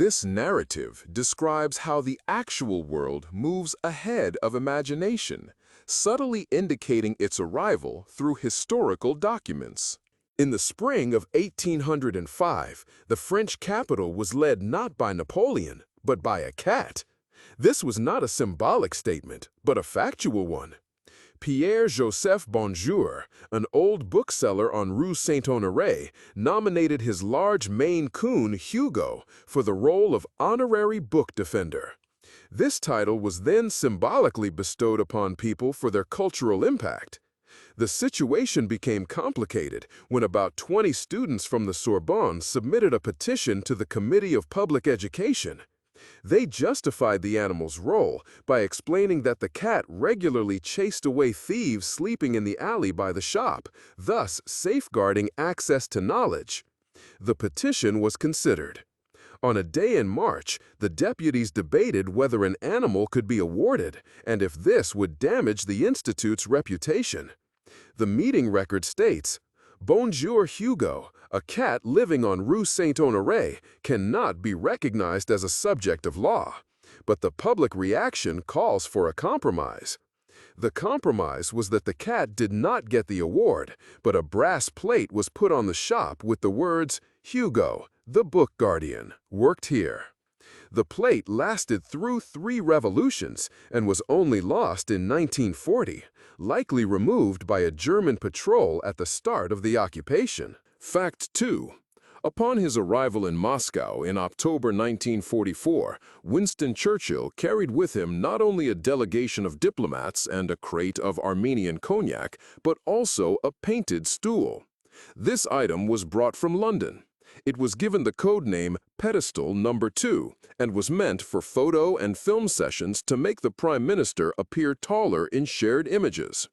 This narrative describes how the actual world moves ahead of imagination, subtly indicating its arrival through historical documents. In the spring of 1805, the French capital was led not by Napoleon, but by a cat. This was not a symbolic statement, but a factual one. Pierre-Joseph Bonjour, an old bookseller on Rue Saint-Honoré, nominated his large Maine Coon, Hugo, for the role of honorary book defender. This title was then symbolically bestowed upon people for their cultural impact. The situation became complicated when about 20 students from the Sorbonne submitted a petition to the Committee of Public Education. They justified the animal's role by explaining that the cat regularly chased away thieves sleeping in the alley by the shop, thus safeguarding access to knowledge. The petition was considered. On a day in March, the deputies debated whether an animal could be awarded and if this would damage the institute's reputation. The meeting record states, "Bonjour Hugo, a cat living on Rue Saint-Honoré, cannot be recognized as a subject of law." But the public reaction calls for a compromise. The compromise was that the cat did not get the award, but a brass plate was put on the shop with the words, "Hugo, the book guardian, worked here." The plate lasted through 3 revolutions and was only lost in 1940, likely removed by a German patrol at the start of the occupation. Fact 2. Upon his arrival in Moscow in October 1944, Winston Churchill carried with him not only a delegation of diplomats and a crate of Armenian cognac, but also a painted stool. This item was brought from London. It was given the code name Pedestal Number 2 and was meant for photo and film sessions to make the Prime Minister appear taller in shared images.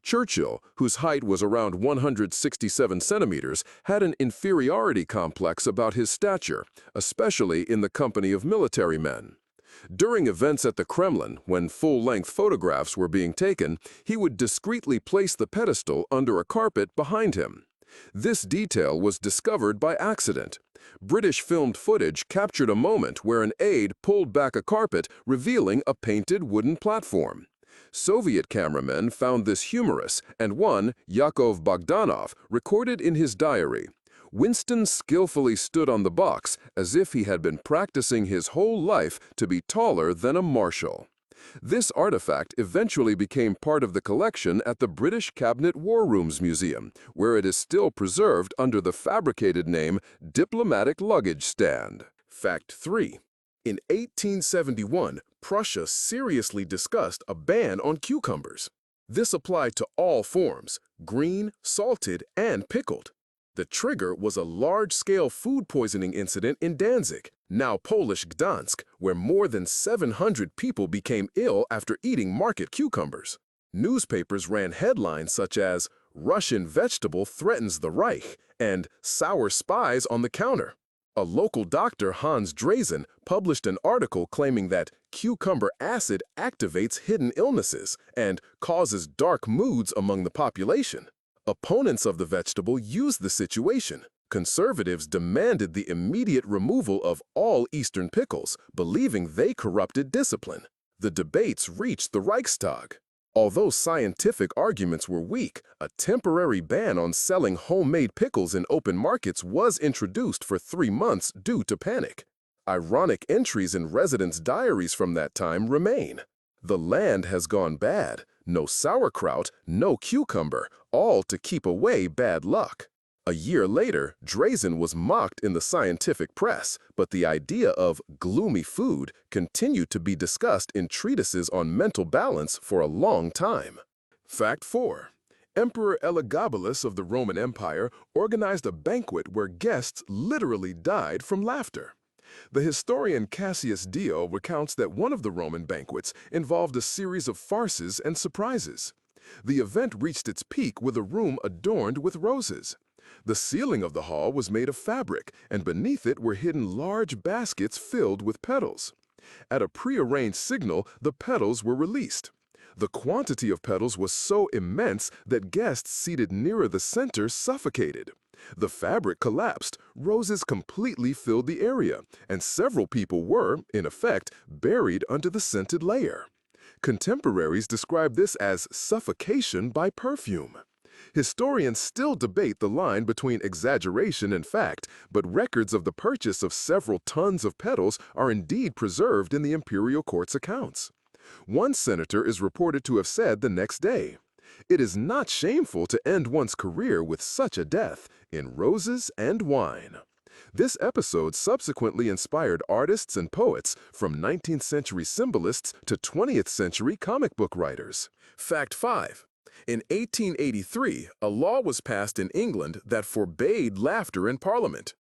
Churchill, whose height was around 167 centimeters, had an inferiority complex about his stature, especially in the company of military men. During events at the Kremlin, when full-length photographs were being taken, he would discreetly place the pedestal under a carpet behind him. This detail was discovered by accident. British filmed footage captured a moment where an aide pulled back a carpet, revealing a painted wooden platform. Soviet cameramen found this humorous, and one, Yakov Bogdanov, recorded in his diary, "Winston skillfully stood on the box as if he had been practicing his whole life to be taller than a marshal." This artifact eventually became part of the collection at the British Cabinet War Rooms Museum, where it is still preserved under the fabricated name Diplomatic Luggage Stand. Fact 3. In 1871, Prussia seriously discussed a ban on cucumbers. This applied to all forms, green, salted, and pickled. The trigger was a large-scale food poisoning incident in Danzig, now Polish Gdansk, where more than 700 people became ill after eating market cucumbers. Newspapers ran headlines such as, "Russian vegetable threatens the Reich," and "Sour spies on the counter." A local doctor, Hans Drazen, published an article claiming that cucumber acid activates hidden illnesses and causes dark moods among the population. Opponents of the vegetable used the situation. Conservatives demanded the immediate removal of all Eastern pickles, believing they corrupted discipline. The debates reached the Reichstag. Although scientific arguments were weak, a temporary ban on selling homemade pickles in open markets was introduced for 3 months due to panic. Ironic entries in residents' diaries from that time remain. "The land has gone bad. No sauerkraut, no cucumber, all to keep away bad luck." A year later, Drazen was mocked in the scientific press, but the idea of gloomy food continued to be discussed in treatises on mental balance for a long time. Fact 4. Emperor Elagabalus of the Roman Empire organized a banquet where guests literally died from laughter. The historian Cassius Dio recounts that one of the Roman banquets involved a series of farces and surprises. The event reached its peak with a room adorned with roses. The ceiling of the hall was made of fabric, and beneath it were hidden large baskets filled with petals. At a prearranged signal, the petals were released. The quantity of petals was so immense that guests seated nearer the center suffocated. The fabric collapsed, roses completely filled the area, and several people were, in effect, buried under the scented layer. Contemporaries describe this as suffocation by perfume. Historians still debate the line between exaggeration and fact, but records of the purchase of several tons of petals are indeed preserved in the imperial court's accounts. One senator is reported to have said the next day, "It is not shameful to end one's career with such a death, in roses and wine." This episode subsequently inspired artists and poets, from 19th century symbolists to 20th century comic book writers. Fact 5. In 1883, a law was passed in England that forbade laughter in Parliament.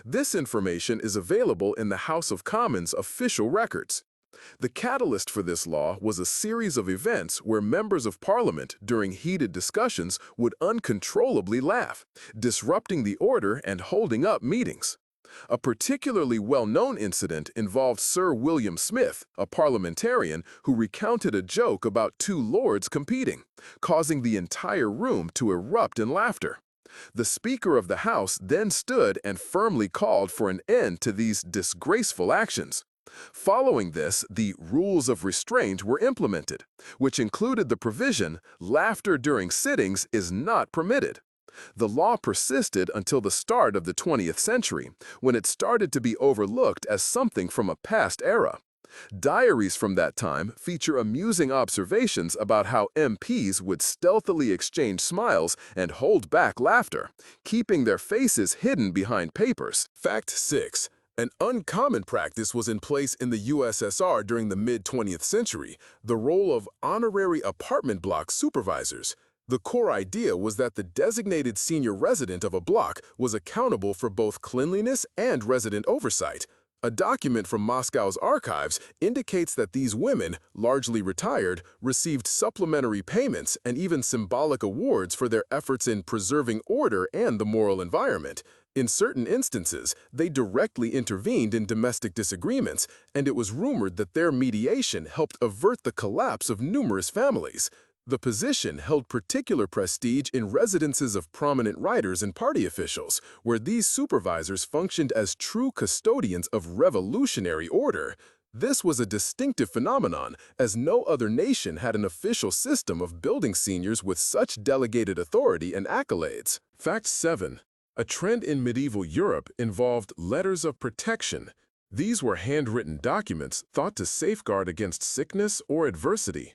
This information is available in the House of Commons official records. The catalyst for this law was a series of events where members of Parliament, during heated discussions, would uncontrollably laugh, disrupting the order and holding up meetings. A particularly well-known incident involved Sir William Smith, a parliamentarian who recounted a joke about two lords competing, causing the entire room to erupt in laughter. The Speaker of the House then stood and firmly called for an end to these disgraceful actions. Following this, the rules of restraint were implemented, which included the provision, laughter during sittings is not permitted. The law persisted until the start of the 20th century, when it started to be overlooked as something from a past era. Diaries from that time feature amusing observations about how MPs would stealthily exchange smiles and hold back laughter, keeping their faces hidden behind papers. Fact 6. An uncommon practice was in place in the USSR during the mid-20th century, the role of honorary apartment block supervisors. The core idea was that the designated senior resident of a block was accountable for both cleanliness and resident oversight. A document from Moscow's archives indicates that these women, largely retired, received supplementary payments and even symbolic awards for their efforts in preserving order and the moral environment. In certain instances, they directly intervened in domestic disagreements, and it was rumored that their mediation helped avert the collapse of numerous families. The position held particular prestige in residences of prominent writers and party officials, where these supervisors functioned as true custodians of revolutionary order. This was a distinctive phenomenon, as no other nation had an official system of building seniors with such delegated authority and accolades. Fact 7. A trend in medieval Europe involved letters of protection. These were handwritten documents thought to safeguard against sickness or adversity.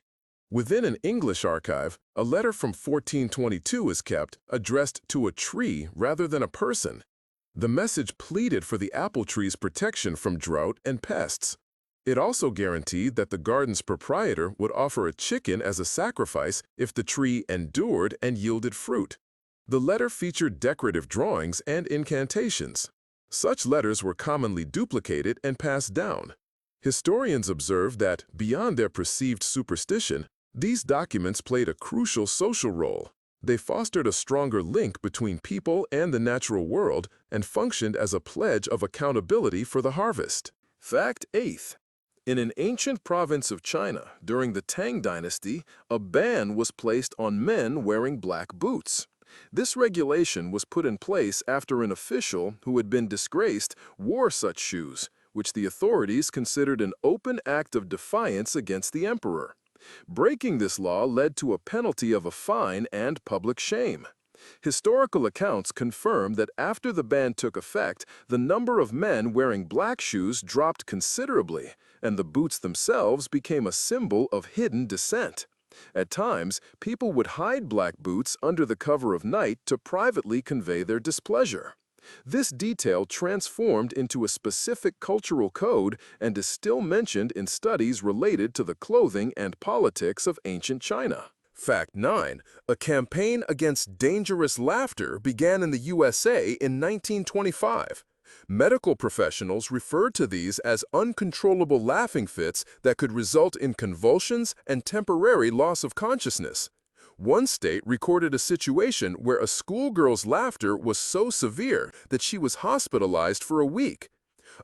Within an English archive, a letter from 1422 is kept, addressed to a tree rather than a person. The message pleaded for the apple tree's protection from drought and pests. It also guaranteed that the garden's proprietor would offer a chicken as a sacrifice if the tree endured and yielded fruit. The letter featured decorative drawings and incantations. Such letters were commonly duplicated and passed down. Historians observe that, beyond their perceived superstition, these documents played a crucial social role. They fostered a stronger link between people and the natural world and functioned as a pledge of accountability for the harvest. Fact 8. In an ancient province of China, during the Tang Dynasty, a ban was placed on men wearing black boots. This regulation was put in place after an official who had been disgraced wore such shoes, which the authorities considered an open act of defiance against the emperor. Breaking this law led to a penalty of a fine and public shame. Historical accounts confirm that after the ban took effect, the number of men wearing black shoes dropped considerably, and the boots themselves became a symbol of hidden dissent. At times, people would hide black boots under the cover of night to privately convey their displeasure. This detail transformed into a specific cultural code and is still mentioned in studies related to the clothing and politics of ancient China. Fact 9. A campaign against dangerous laughter began in the USA in 1925. Medical professionals referred to these as uncontrollable laughing fits that could result in convulsions and temporary loss of consciousness. One state recorded a situation where a schoolgirl's laughter was so severe that she was hospitalized for a week.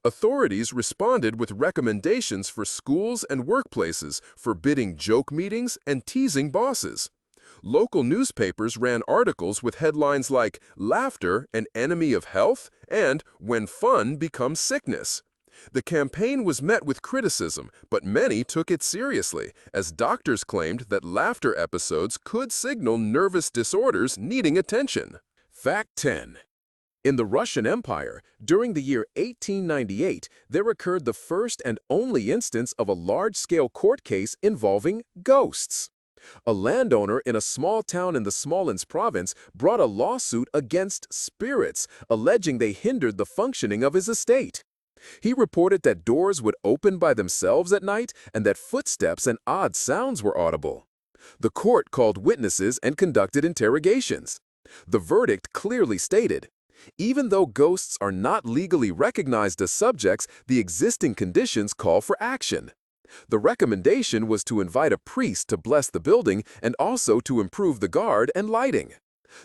Authorities responded with recommendations for schools and workplaces, forbidding joke meetings and teasing bosses. Local newspapers ran articles with headlines like "Laughter, an enemy of health" and "When fun becomes sickness." The campaign was met with criticism, but many took it seriously, as doctors claimed that laughter episodes could signal nervous disorders needing attention. Fact 10. In the Russian Empire, during the year 1898, there occurred the first and only instance of a large-scale court case involving ghosts. A landowner in a small town in the Smolensk province brought a lawsuit against spirits, alleging they hindered the functioning of his estate. He reported that doors would open by themselves at night and that footsteps and odd sounds were audible. The court called witnesses and conducted interrogations. The verdict clearly stated, "Even though ghosts are not legally recognized as subjects, the existing conditions call for action." The recommendation was to invite a priest to bless the building and also to improve the guard and lighting.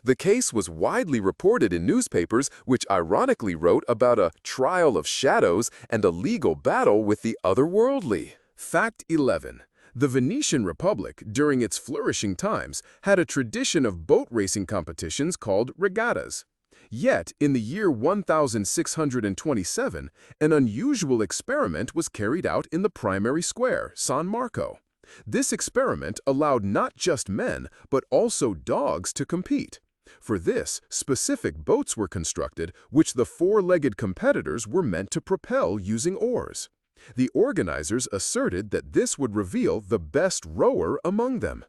The case was widely reported in newspapers, which ironically wrote about a trial of shadows and a legal battle with the otherworldly. Fact 11. The Venetian Republic, during its flourishing times, had a tradition of boat racing competitions called regattas. Yet, in the year 1627, an unusual experiment was carried out in the primary square, San Marco. This experiment allowed not just men, but also dogs to compete. For this, specific boats were constructed, which the four-legged competitors were meant to propel using oars. The organizers asserted that this would reveal the best rower among them.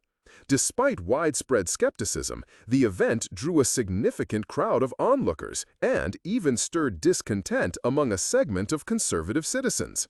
Despite widespread skepticism, the event drew a significant crowd of onlookers and even stirred discontent among a segment of conservative citizens.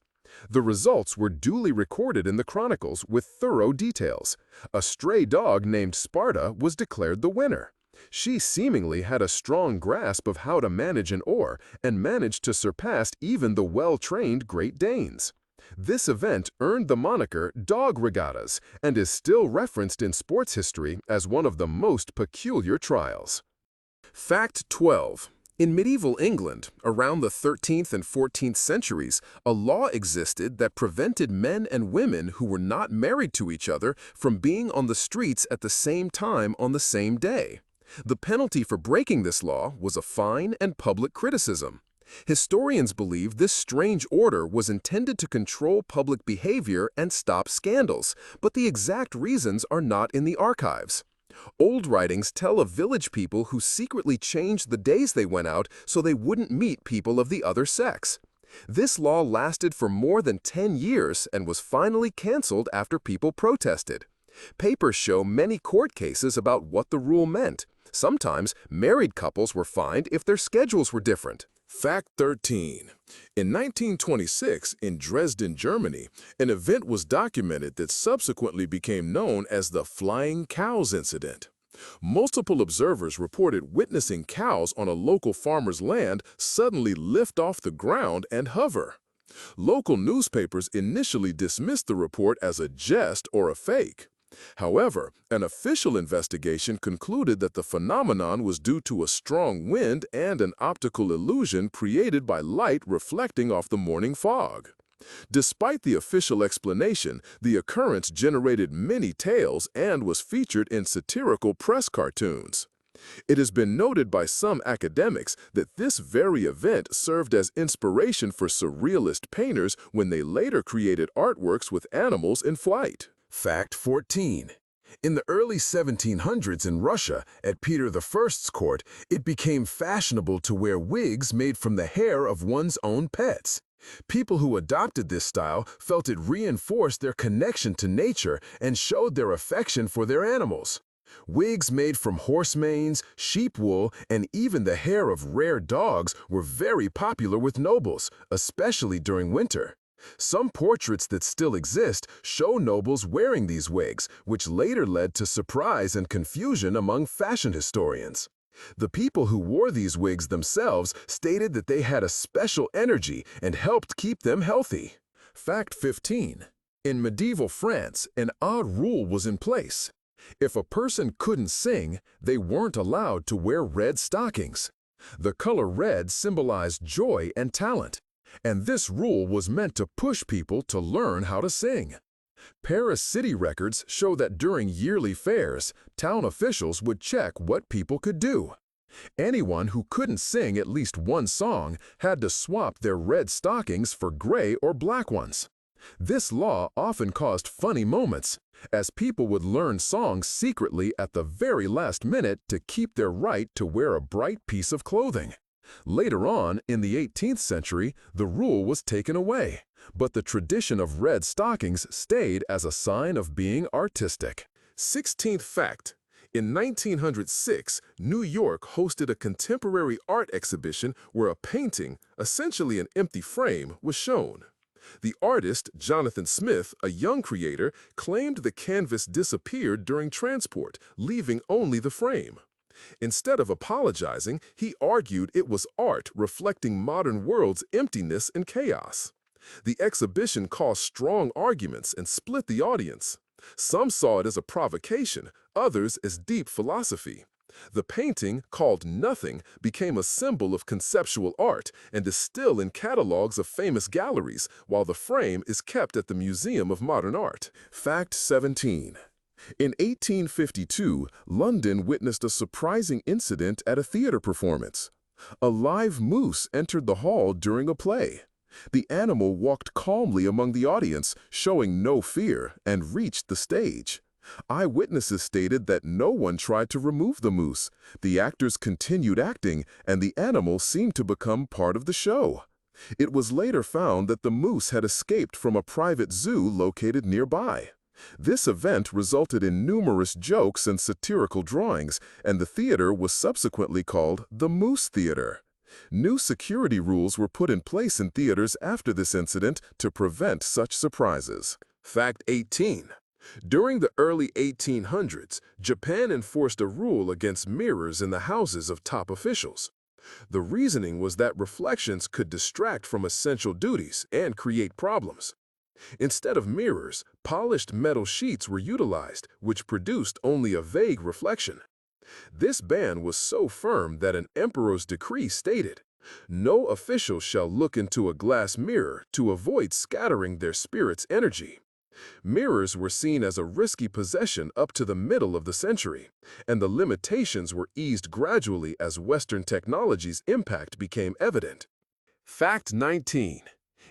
The results were duly recorded in the chronicles with thorough details. A stray dog named Sparta was declared the winner. She seemingly had a strong grasp of how to manage an oar and managed to surpass even the well-trained Great Danes. This event earned the moniker Dog Regattas and is still referenced in sports history as one of the most peculiar trials. Fact 12. In medieval England, around the 13th and 14th centuries, a law existed that prevented men and women who were not married to each other from being on the streets at the same time on the same day. The penalty for breaking this law was a fine and public criticism. Historians believe this strange order was intended to control public behavior and stop scandals, but the exact reasons are not in the archives. Old writings tell of village people who secretly changed the days they went out so they wouldn't meet people of the other sex. This law lasted for more than 10 years and was finally canceled after people protested. Papers show many court cases about what the rule meant. Sometimes, married couples were fined if their schedules were different. Fact 13. In 1926, in Dresden, Germany, an event was documented that subsequently became known as the Flying Cows Incident. Multiple observers reported witnessing cows on a local farmer's land suddenly lift off the ground and hover. Local newspapers initially dismissed the report as a jest or a fake. However, an official investigation concluded that the phenomenon was due to a strong wind and an optical illusion created by light reflecting off the morning fog. Despite the official explanation, the occurrence generated many tales and was featured in satirical press cartoons. It has been noted by some academics that this very event served as inspiration for surrealist painters when they later created artworks with animals in flight. Fact 14. In the early 1700s in Russia, at Peter I's court, it became fashionable to wear wigs made from the hair of one's own pets. People who adopted this style felt it reinforced their connection to nature and showed their affection for their animals. Wigs made from horse manes, sheep wool, and even the hair of rare dogs were very popular with nobles, especially during winter. Some portraits that still exist show nobles wearing these wigs, which later led to surprise and confusion among fashion historians. The people who wore these wigs themselves stated that they had a special energy and helped keep them healthy. Fact 15. In medieval France, an odd rule was in place. If a person couldn't sing, they weren't allowed to wear red stockings. The color red symbolized joy and talent, and this rule was meant to push people to learn how to sing. Paris city records show that during yearly fairs, town officials would check what people could do. Anyone who couldn't sing at least one song had to swap their red stockings for gray or black ones. This law often caused funny moments, as people would learn songs secretly at the very last minute to keep their right to wear a bright piece of clothing. Later on, in the 18th century, the rule was taken away, but the tradition of red stockings stayed as a sign of being artistic. 16th fact. In 1906, New York hosted a contemporary art exhibition where a painting, essentially an empty frame, was shown. The artist, Jonathan Smith, a young creator, claimed the canvas disappeared during transport, leaving only the frame. Instead of apologizing, he argued it was art reflecting modern world's emptiness and chaos. The exhibition caused strong arguments and split the audience. Some saw it as a provocation, others as deep philosophy. The painting, called Nothing, became a symbol of conceptual art and is still in catalogs of famous galleries, while the frame is kept at the Museum of Modern Art. Fact 17. In 1852, London witnessed a surprising incident at a theater performance. A live moose entered the hall during a play. The animal walked calmly among the audience, showing no fear, and reached the stage. Eyewitnesses stated that no one tried to remove the moose. The actors continued acting, and the animal seemed to become part of the show. It was later found that the moose had escaped from a private zoo located nearby. This event resulted in numerous jokes and satirical drawings, and the theater was subsequently called the Moose Theater. New security rules were put in place in theaters after this incident to prevent such surprises. Fact 18. During the early 1800s, Japan enforced a rule against mirrors in the houses of top officials. The reasoning was that reflections could distract from essential duties and create problems. Instead of mirrors, polished metal sheets were utilized, which produced only a vague reflection. This ban was so firm that an emperor's decree stated, "No official shall look into a glass mirror to avoid scattering their spirit's energy." Mirrors were seen as a risky possession up to the middle of the century, and the limitations were eased gradually as Western technology's impact became evident. Fact 19.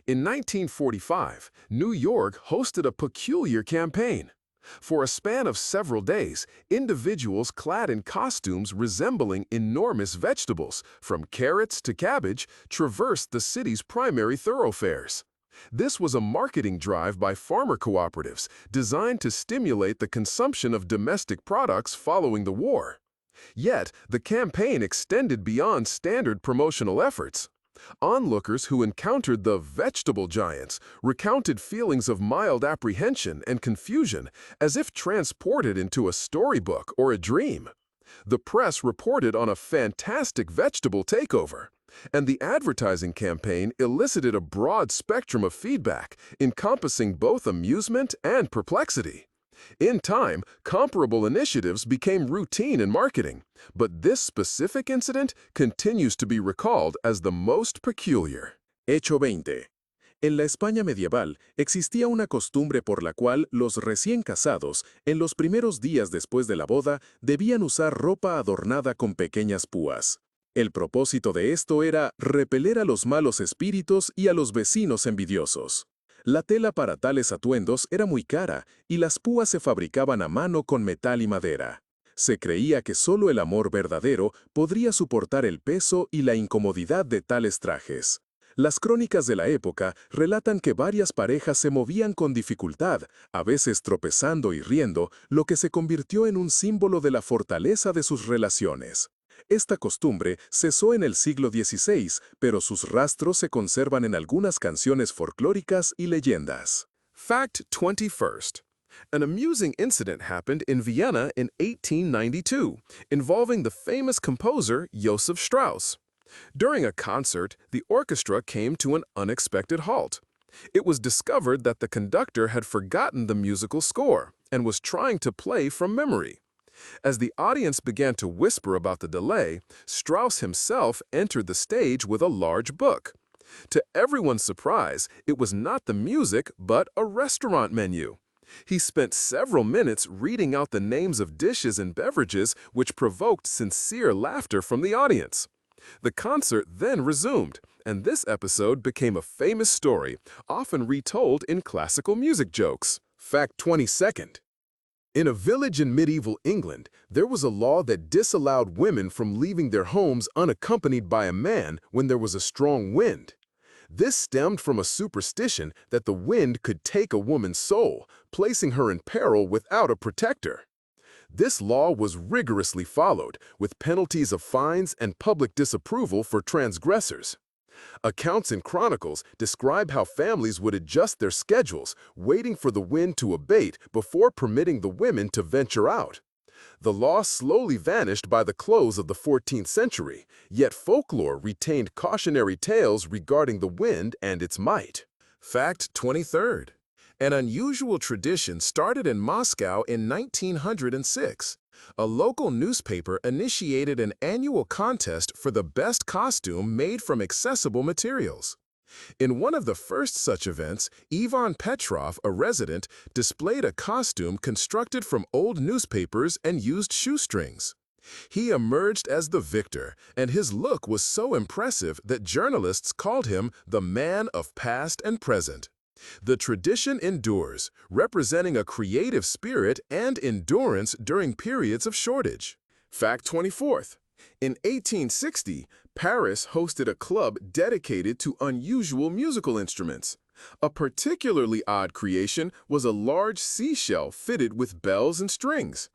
In 1945, New York hosted a peculiar campaign. For a span of several days, individuals clad in costumes resembling enormous vegetables, from carrots to cabbage, traversed the city's primary thoroughfares. This was a marketing drive by farmer cooperatives designed to stimulate the consumption of domestic products following the war. Yet, the campaign extended beyond standard promotional efforts. Onlookers who encountered the vegetable giants recounted feelings of mild apprehension and confusion, as if transported into a storybook or a dream. The press reported on a fantastic vegetable takeover, and the advertising campaign elicited a broad spectrum of feedback, encompassing both amusement and perplexity. In time, comparable initiatives became routine in marketing, but this specific incident continues to be recalled as the most peculiar. Hecho 20. En la España medieval existía una costumbre por la cual los recién casados, en los primeros días después de la boda, debían usar ropa adornada con pequeñas púas. El propósito de esto era repeler a los malos espíritus y a los vecinos envidiosos. La tela para tales atuendos era muy cara y las púas se fabricaban a mano con metal y madera. Se creía que solo el amor verdadero podría soportar el peso y la incomodidad de tales trajes. Las crónicas de la época relatan que varias parejas se movían con dificultad, a veces tropezando y riendo, lo que se convirtió en un símbolo de la fortaleza de sus relaciones. Esta costumbre cesó en el siglo XVI, pero sus rastros se conservan en algunas canciones folclóricas y leyendas. Fact 21st. An amusing incident happened in Vienna in 1892, involving the famous composer Joseph Strauss. During a concert, the orchestra came to an unexpected halt. It was discovered that the conductor had forgotten the musical score and was trying to play from memory. As the audience began to whisper about the delay, Strauss himself entered the stage with a large book. To everyone's surprise, it was not the music, but a restaurant menu. He spent several minutes reading out the names of dishes and beverages, which provoked sincere laughter from the audience. The concert then resumed, and this episode became a famous story, often retold in classical music jokes. Fact 22nd. In a village in medieval England, there was a law that disallowed women from leaving their homes unaccompanied by a man when there was a strong wind. This stemmed from a superstition that the wind could take a woman's soul, placing her in peril without a protector. This law was rigorously followed, with penalties of fines and public disapproval for transgressors. Accounts and chronicles describe how families would adjust their schedules, waiting for the wind to abate before permitting the women to venture out. The law slowly vanished by the close of the 14th century, yet folklore retained cautionary tales regarding the wind and its might. Fact 23rd. An unusual tradition started in Moscow in 1906. A local newspaper initiated an annual contest for the best costume made from accessible materials. In one of the first such events, Ivan Petrov, a resident, displayed a costume constructed from old newspapers and used shoestrings. He emerged as the victor, and his look was so impressive that journalists called him the man of past and present. The tradition endures, representing a creative spirit and endurance during periods of shortage. Fact 24th. In 1860, Paris hosted a club dedicated to unusual musical instruments. A particularly odd creation was a large seashell fitted with bells and strings.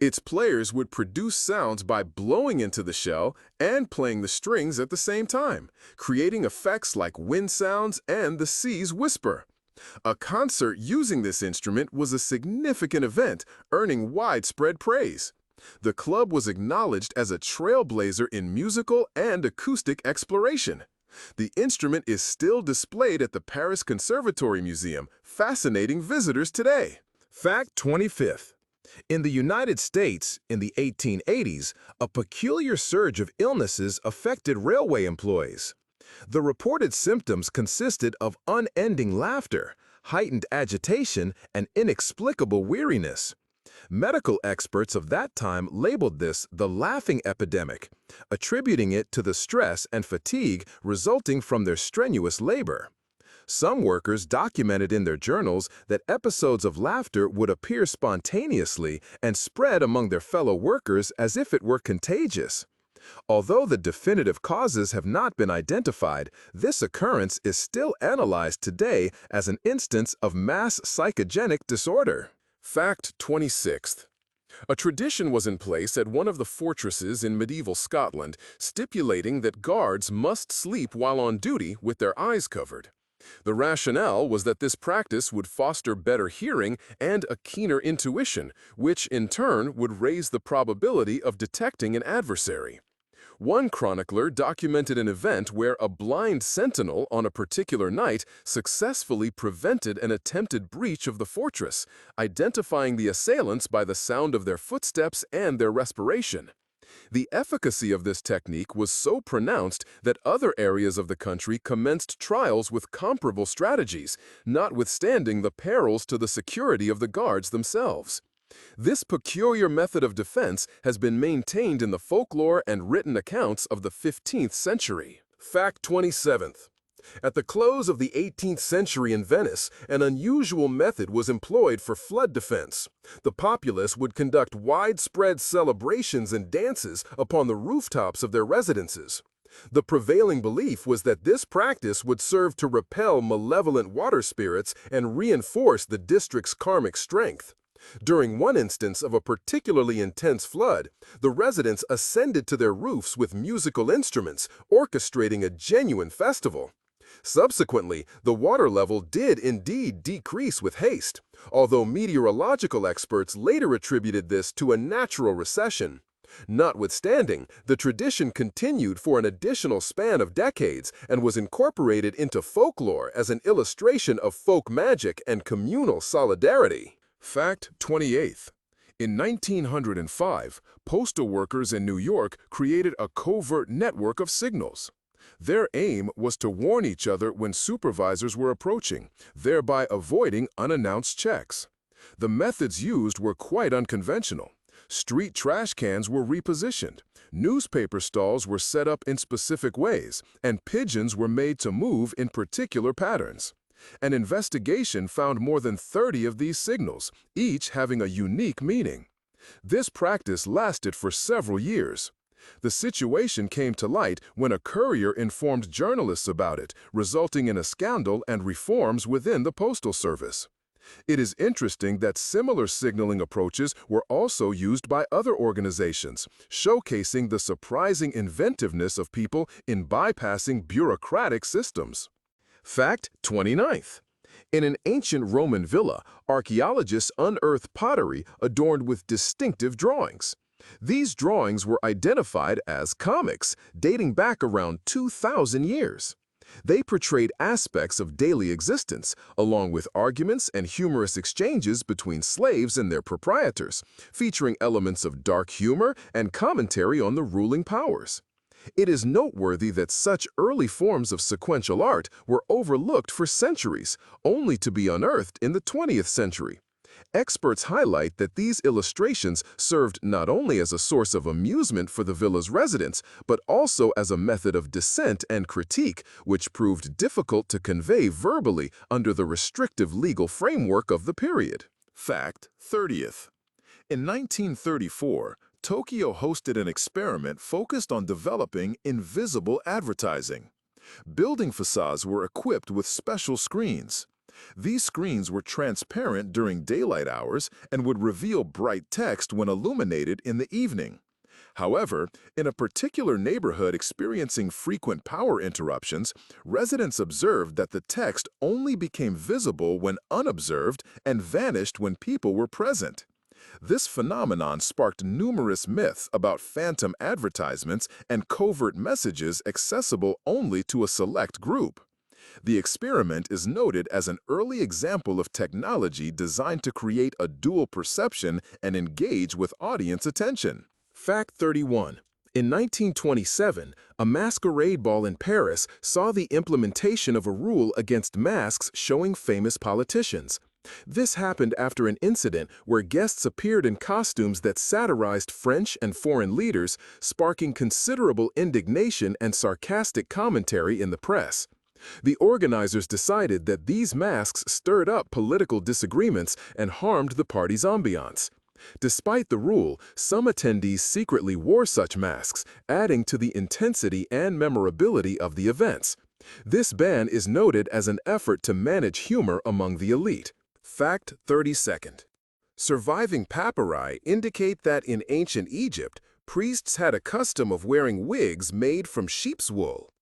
Its players would produce sounds by blowing into the shell and playing the strings at the same time, creating effects like wind sounds and the sea's whisper. A concert using this instrument was a significant event, earning widespread praise. The club was acknowledged as a trailblazer in musical and acoustic exploration. The instrument is still displayed at the Paris Conservatory Museum, fascinating visitors today. Fact 25th. In the United States, in the 1880s, a peculiar surge of illnesses affected railway employees. The reported symptoms consisted of unending laughter, heightened agitation, and inexplicable weariness. Medical experts of that time labeled this the laughing epidemic, attributing it to the stress and fatigue resulting from their strenuous labor. Some workers documented in their journals that episodes of laughter would appear spontaneously and spread among their fellow workers as if it were contagious. Although the definitive causes have not been identified, this occurrence is still analyzed today as an instance of mass psychogenic disorder. Fact 26th. A tradition was in place at one of the fortresses in medieval Scotland, stipulating that guards must sleep while on duty with their eyes covered. The rationale was that this practice would foster better hearing and a keener intuition, which in turn would raise the probability of detecting an adversary. One chronicler documented an event where a blind sentinel on a particular night successfully prevented an attempted breach of the fortress, identifying the assailants by the sound of their footsteps and their respiration. The efficacy of this technique was so pronounced that other areas of the country commenced trials with comparable strategies, notwithstanding the perils to the security of the guards themselves. This peculiar method of defense has been maintained in the folklore and written accounts of the 15th century. Fact 27th. At the close of the 18th century in Venice, an unusual method was employed for flood defense. The populace would conduct widespread celebrations and dances upon the rooftops of their residences. The prevailing belief was that this practice would serve to repel malevolent water spirits and reinforce the district's karmic strength. During one instance of a particularly intense flood, the residents ascended to their roofs with musical instruments, orchestrating a genuine festival. Subsequently, the water level did indeed decrease with haste, although meteorological experts later attributed this to a natural recession. Notwithstanding, the tradition continued for an additional span of decades and was incorporated into folklore as an illustration of folk magic and communal solidarity. Fact 28th. In 1905, postal workers in New York created a covert network of signals. Their aim was to warn each other when supervisors were approaching, thereby avoiding unannounced checks. The methods used were quite unconventional. Street trash cans were repositioned, newspaper stalls were set up in specific ways, and pigeons were made to move in particular patterns. An investigation found more than 30 of these signals, each having a unique meaning. This practice lasted for several years. The situation came to light when a courier informed journalists about it, resulting in a scandal and reforms within the Postal Service. It is interesting that similar signaling approaches were also used by other organizations, showcasing the surprising inventiveness of people in bypassing bureaucratic systems. Fact 29th. In an ancient Roman villa, archaeologists unearthed pottery adorned with distinctive drawings. These drawings were identified as comics, dating back around 2,000 years. They portrayed aspects of daily existence, along with arguments and humorous exchanges between slaves and their proprietors, featuring elements of dark humor and commentary on the ruling powers. It is noteworthy that such early forms of sequential art were overlooked for centuries, only to be unearthed in the 20th century. Experts highlight that these illustrations served not only as a source of amusement for the villa's residents, but also as a method of dissent and critique, which proved difficult to convey verbally under the restrictive legal framework of the period. Fact 30th. In 1934, Tokyo hosted an experiment focused on developing invisible advertising. Building facades were equipped with special screens. These screens were transparent during daylight hours and would reveal bright text when illuminated in the evening. However, in a particular neighborhood experiencing frequent power interruptions, residents observed that the text only became visible when unobserved and vanished when people were present. This phenomenon sparked numerous myths about phantom advertisements and covert messages accessible only to a select group. The experiment is noted as an early example of technology designed to create a dual perception and engage with audience attention. Fact 31. In 1927, a masquerade ball in Paris saw the implementation of a rule against masks showing famous politicians. This happened after an incident where guests appeared in costumes that satirized French and foreign leaders, sparking considerable indignation and sarcastic commentary in the press. The organizers decided that these masks stirred up political disagreements and harmed the party's ambiance. Despite the rule, some attendees secretly wore such masks, adding to the intensity and memorability of the events. This ban is noted as an effort to manage humor among the elite. Fact 32nd. Surviving papyri indicate that in ancient Egypt, priests had a custom of wearing wigs made from sheep's wool.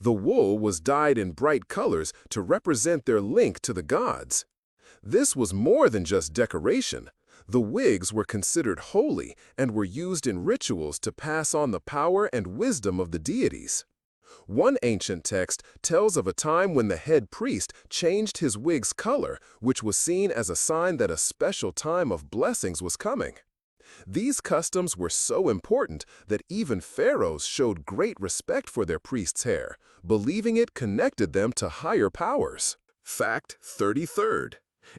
The wool was dyed in bright colors to represent their link to the gods. This was more than just decoration. The wigs were considered holy and were used in rituals to pass on the power and wisdom of the deities. One ancient text tells of a time when the head priest changed his wig's color, which was seen as a sign that a special time of blessings was coming. These customs were so important that even pharaohs showed great respect for their priest's hair, believing it connected them to higher powers. Fact 33rd.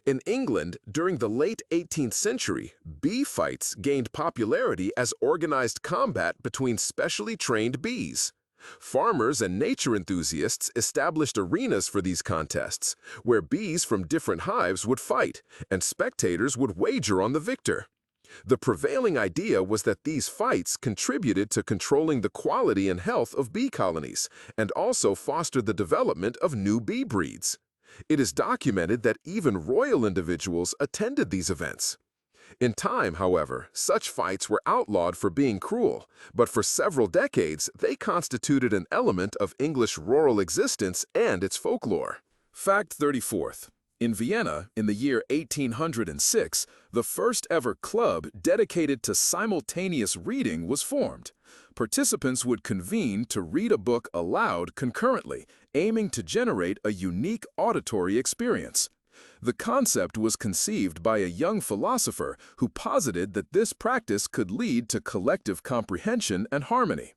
In England, during the late 18th century, bee fights gained popularity as organized combat between specially trained bees. Farmers and nature enthusiasts established arenas for these contests, where bees from different hives would fight, and spectators would wager on the victor. The prevailing idea was that these fights contributed to controlling the quality and health of bee colonies, and also fostered the development of new bee breeds. It is documented that even royal individuals attended these events. In time, however, such fights were outlawed for being cruel, but for several decades they constituted an element of English rural existence and its folklore. Fact 34th. In Vienna, in the year 1806, the first ever club dedicated to simultaneous reading was formed. Participants would convene to read a book aloud concurrently, aiming to generate a unique auditory experience. The concept was conceived by a young philosopher who posited that this practice could lead to collective comprehension and harmony.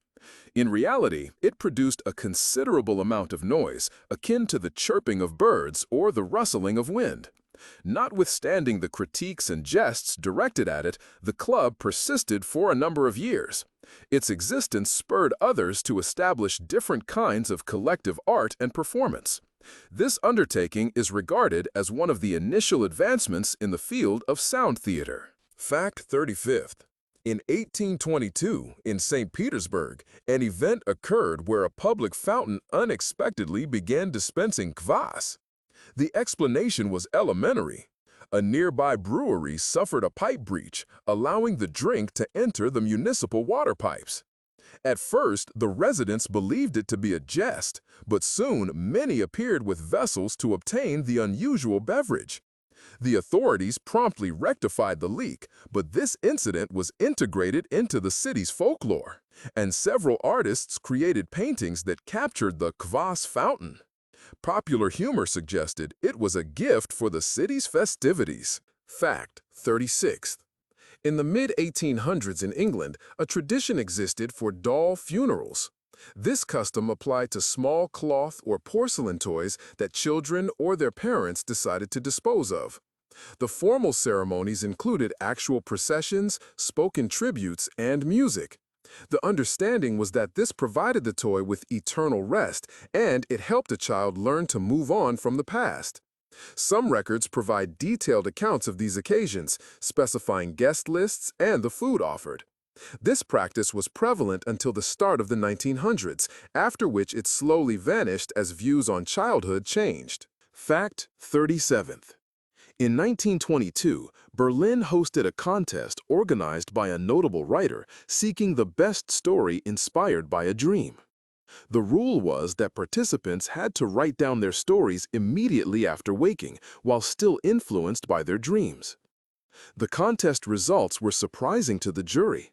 In reality, it produced a considerable amount of noise, akin to the chirping of birds or the rustling of wind. Notwithstanding the critiques and jests directed at it, the club persisted for a number of years. Its existence spurred others to establish different kinds of collective art and performance. This undertaking is regarded as one of the initial advancements in the field of sound theater. Fact 35th. In 1822, in St. Petersburg, an event occurred where a public fountain unexpectedly began dispensing kvass. The explanation was elementary. A nearby brewery suffered a pipe breach, allowing the drink to enter the municipal water pipes. At first, the residents believed it to be a jest, but soon many appeared with vessels to obtain the unusual beverage. The authorities promptly rectified the leak, but this incident was integrated into the city's folklore, and several artists created paintings that captured the kvass fountain. Popular humor suggested it was a gift for the city's festivities. Fact 36th. In the mid-1800s in England, a tradition existed for doll funerals. This custom applied to small cloth or porcelain toys that children or their parents decided to dispose of. The formal ceremonies included actual processions, spoken tributes, and music. The understanding was that this provided the toy with eternal rest, and it helped a child learn to move on from the past. Some records provide detailed accounts of these occasions, specifying guest lists and the food offered. This practice was prevalent until the start of the 1900s, after which it slowly vanished as views on childhood changed. Fact 37th. In 1922, Berlin hosted a contest organized by a notable writer seeking the best story inspired by a dream. The rule was that participants had to write down their stories immediately after waking, while still influenced by their dreams. The contest results were surprising to the jury.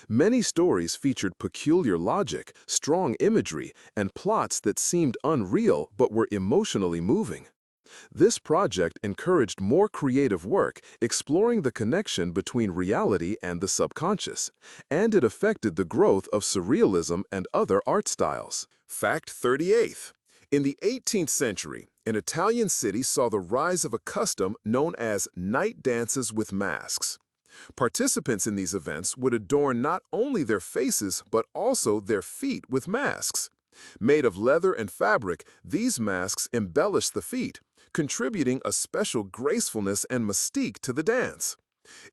Many stories featured peculiar logic, strong imagery, and plots that seemed unreal but were emotionally moving. This project encouraged more creative work, exploring the connection between reality and the subconscious, and it affected the growth of surrealism and other art styles. Fact 38th. In the 18th century, an Italian city saw the rise of a custom known as night dances with masks. Participants in these events would adorn not only their faces but also their feet with masks. Made of leather and fabric, these masks embellished the feet, contributing a special gracefulness and mystique to the dance.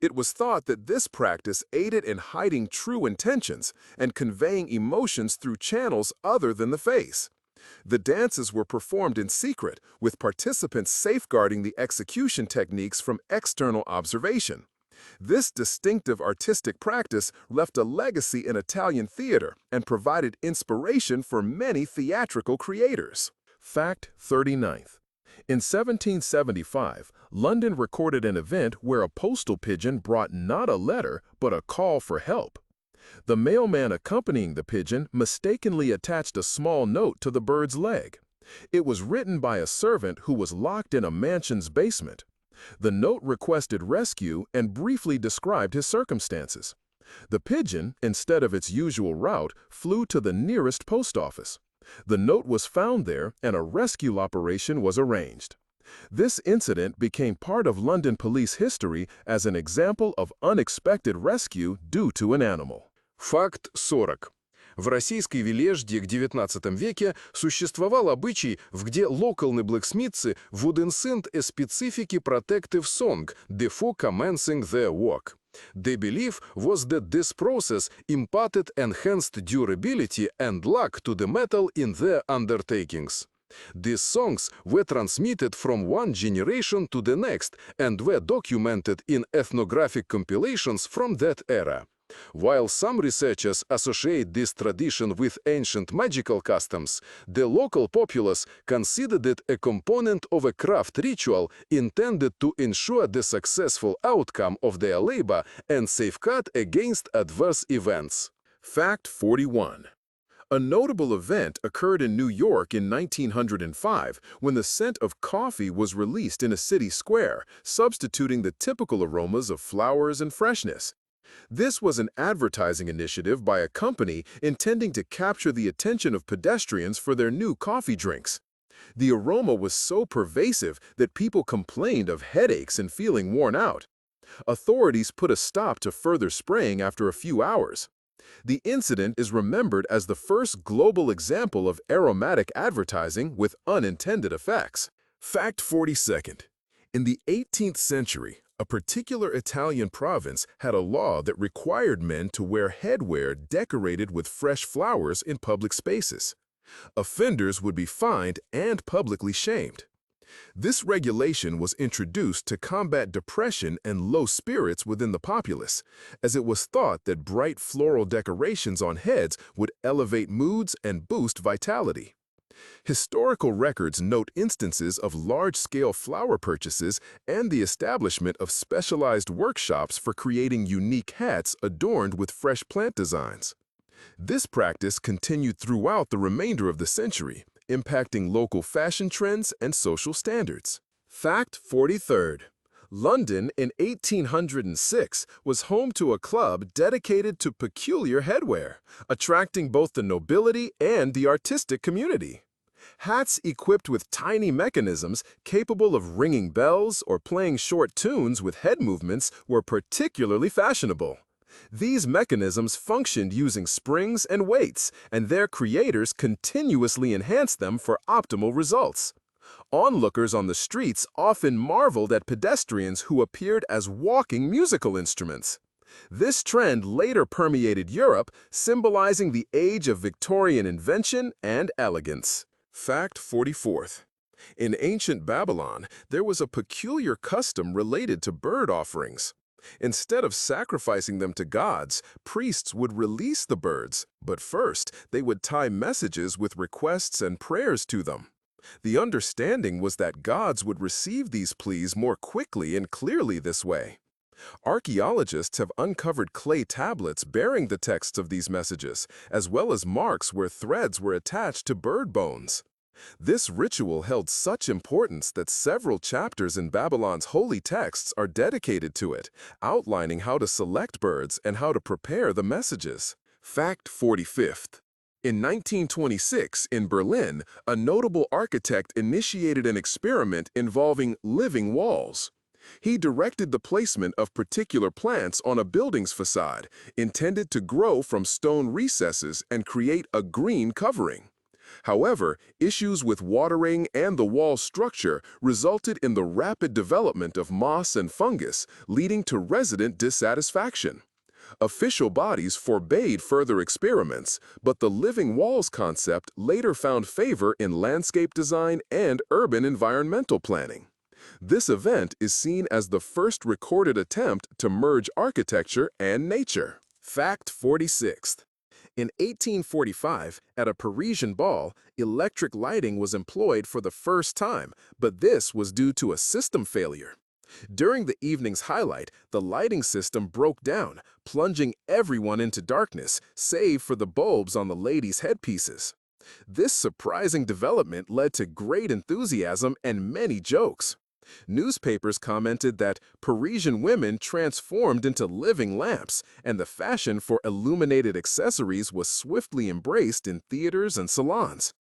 It was thought that this practice aided in hiding true intentions and conveying emotions through channels other than the face. The dances were performed in secret, with participants safeguarding the execution techniques from external observation. This distinctive artistic practice left a legacy in Italian theater and provided inspiration for many theatrical creators. Fact 39th. In 1775, London recorded an event where a postal pigeon brought not a letter, but a call for help. The mailman accompanying the pigeon mistakenly attached a small note to the bird's leg. It was written by a servant who was locked in a mansion's basement. The note requested rescue and briefly described his circumstances. The pigeon, instead of its usual route, flew to the nearest post office. The note was found there and a rescue operation was arranged. This incident became part of London police history as an example of unexpected rescue due to an animal. Факт 40. В российской Вележде к XIX веке существовал обычай, в где локалны блэксмитцы would insist a specific protective song before commencing their work. The belief was that this process imparted enhanced durability and luck to the metal in their undertakings. These songs were transmitted from one generation to the next and were documented in ethnographic compilations from that era. While some researchers associate this tradition with ancient magical customs, the local populace considered it a component of a craft ritual intended to ensure the successful outcome of their labor and safeguard against adverse events. Fact 41. A notable event occurred in New York in 1905 when the scent of coffee was released in a city square, substituting the typical aromas of flowers and freshness. This was an advertising initiative by a company intending to capture the attention of pedestrians for their new coffee drinks. The aroma was so pervasive that people complained of headaches and feeling worn out. Authorities put a stop to further spraying after a few hours. The incident is remembered as the first global example of aromatic advertising with unintended effects. Fact 42nd. In the 18th century, a particular Italian province had a law that required men to wear headwear decorated with fresh flowers in public spaces. Offenders would be fined and publicly shamed. This regulation was introduced to combat depression and low spirits within the populace, as it was thought that bright floral decorations on heads would elevate moods and boost vitality. Historical records note instances of large-scale flower purchases and the establishment of specialized workshops for creating unique hats adorned with fresh plant designs. This practice continued throughout the remainder of the century, impacting local fashion trends and social standards. Fact 43rd. London in 1806 was home to a club dedicated to peculiar headwear, attracting both the nobility and the artistic community. Hats equipped with tiny mechanisms capable of ringing bells or playing short tunes with head movements were particularly fashionable. These mechanisms functioned using springs and weights, and their creators continuously enhanced them for optimal results. Onlookers on the streets often marveled at pedestrians who appeared as walking musical instruments. This trend later permeated Europe, symbolizing the age of Victorian invention and elegance. Fact 44th. In ancient Babylon, there was a peculiar custom related to bird offerings. Instead of sacrificing them to gods, priests would release the birds, but first they would tie messages with requests and prayers to them. The understanding was that gods would receive these pleas more quickly and clearly this way. Archaeologists have uncovered clay tablets bearing the texts of these messages, as well as marks where threads were attached to bird bones. This ritual held such importance that several chapters in Babylon's holy texts are dedicated to it, outlining how to select birds and how to prepare the messages. Fact 45th. In 1926, in Berlin, a notable architect initiated an experiment involving living walls. He directed the placement of particular plants on a building's facade, intended to grow from stone recesses and create a green covering. However, issues with watering and the wall structure resulted in the rapid development of moss and fungus, leading to resident dissatisfaction. Official bodies forbade further experiments, but the living walls concept later found favor in landscape design and urban environmental planning. This event is seen as the first recorded attempt to merge architecture and nature. Fact 46th. In 1845, at a Parisian ball, electric lighting was employed for the first time, but this was due to a system failure. During the evening's highlight, the lighting system broke down, plunging everyone into darkness, save for the bulbs on the ladies' headpieces. This surprising development led to great enthusiasm and many jokes. Newspapers commented that Parisian women transformed into living lamps, and the fashion for illuminated accessories was swiftly embraced in theaters and salons.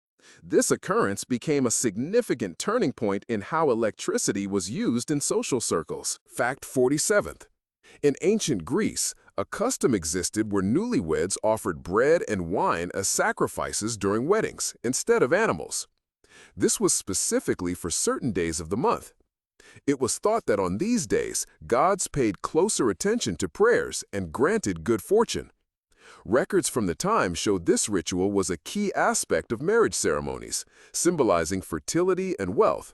This occurrence became a significant turning point in how electricity was used in social circles. Fact 47th. In ancient Greece, a custom existed where newlyweds offered bread and wine as sacrifices during weddings, instead of animals. This was specifically for certain days of the month. It was thought that on these days, gods paid closer attention to prayers and granted good fortune. Records from the time showed this ritual was a key aspect of marriage ceremonies, symbolizing fertility and wealth.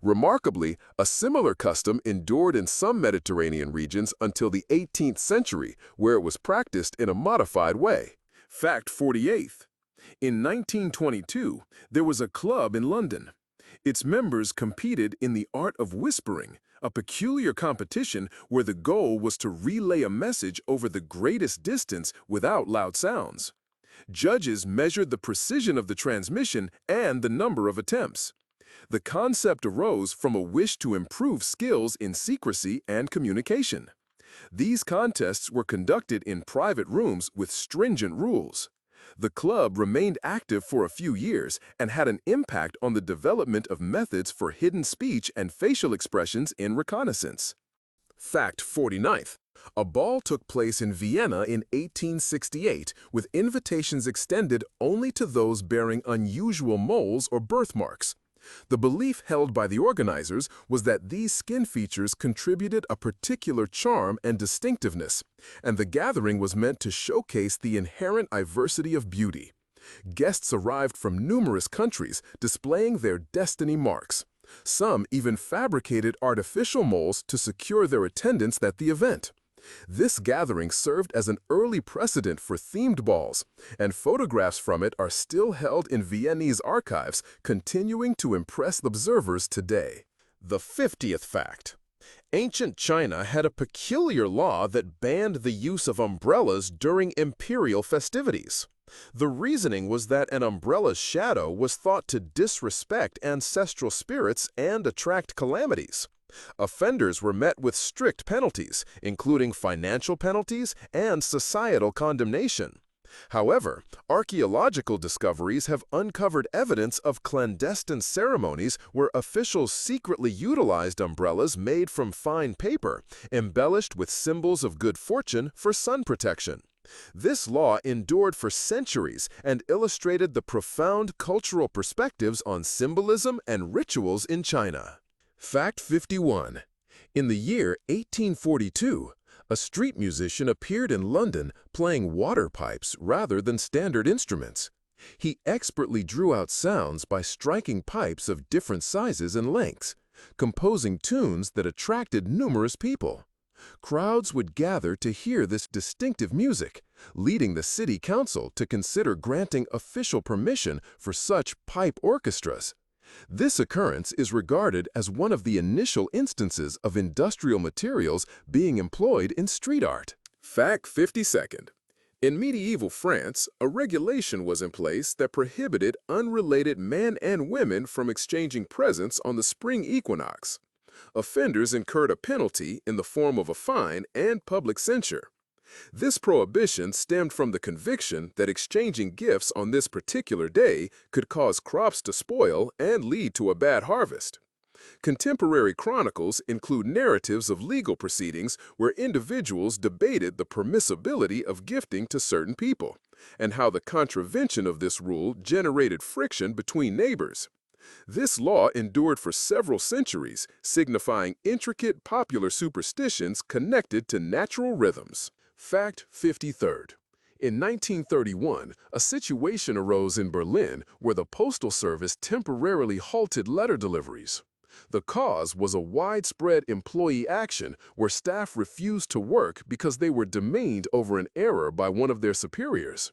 Remarkably, a similar custom endured in some Mediterranean regions until the 18th century, where it was practiced in a modified way. Fact 48th. In 1922, there was a club in London. Its members competed in the art of whispering, a peculiar competition where the goal was to relay a message over the greatest distance without loud sounds. Judges measured the precision of the transmission and the number of attempts. The concept arose from a wish to improve skills in secrecy and communication. These contests were conducted in private rooms with stringent rules. The club remained active for a few years and had an impact on the development of methods for hidden speech and facial expressions in reconnaissance. Fact 49th. A ball took place in Vienna in 1868 with invitations extended only to those bearing unusual moles or birthmarks. The belief held by the organizers was that these skin features contributed a particular charm and distinctiveness, and the gathering was meant to showcase the inherent diversity of beauty. Guests arrived from numerous countries, displaying their destiny marks. Some even fabricated artificial moles to secure their attendance at the event. This gathering served as an early precedent for themed balls, and photographs from it are still held in Viennese archives, continuing to impress observers today. The 50th fact. Ancient China had a peculiar law that banned the use of umbrellas during imperial festivities. The reasoning was that an umbrella's shadow was thought to disrespect ancestral spirits and attract calamities. Offenders were met with strict penalties, including financial penalties and societal condemnation. However, archaeological discoveries have uncovered evidence of clandestine ceremonies where officials secretly utilized umbrellas made from fine paper, embellished with symbols of good fortune for sun protection. This law endured for centuries and illustrated the profound cultural perspectives on symbolism and rituals in China. Fact 51. In the year 1842, a street musician appeared in London playing water pipes rather than standard instruments. He expertly drew out sounds by striking pipes of different sizes and lengths, composing tunes that attracted numerous people. Crowds would gather to hear this distinctive music, leading the city council to consider granting official permission for such pipe orchestras. This occurrence is regarded as one of the initial instances of industrial materials being employed in street art. Fact 52nd. In medieval France, a regulation was in place that prohibited unrelated men and women from exchanging presents on the spring equinox. Offenders incurred a penalty in the form of a fine and public censure. This prohibition stemmed from the conviction that exchanging gifts on this particular day could cause crops to spoil and lead to a bad harvest. Contemporary chronicles include narratives of legal proceedings where individuals debated the permissibility of gifting to certain people, and how the contravention of this rule generated friction between neighbors. This law endured for several centuries, signifying intricate popular superstitions connected to natural rhythms. Fact 53rd. In 1931, a situation arose in Berlin where the Postal Service temporarily halted letter deliveries. The cause was a widespread employee action where staff refused to work because they were demeaned over an error by one of their superiors.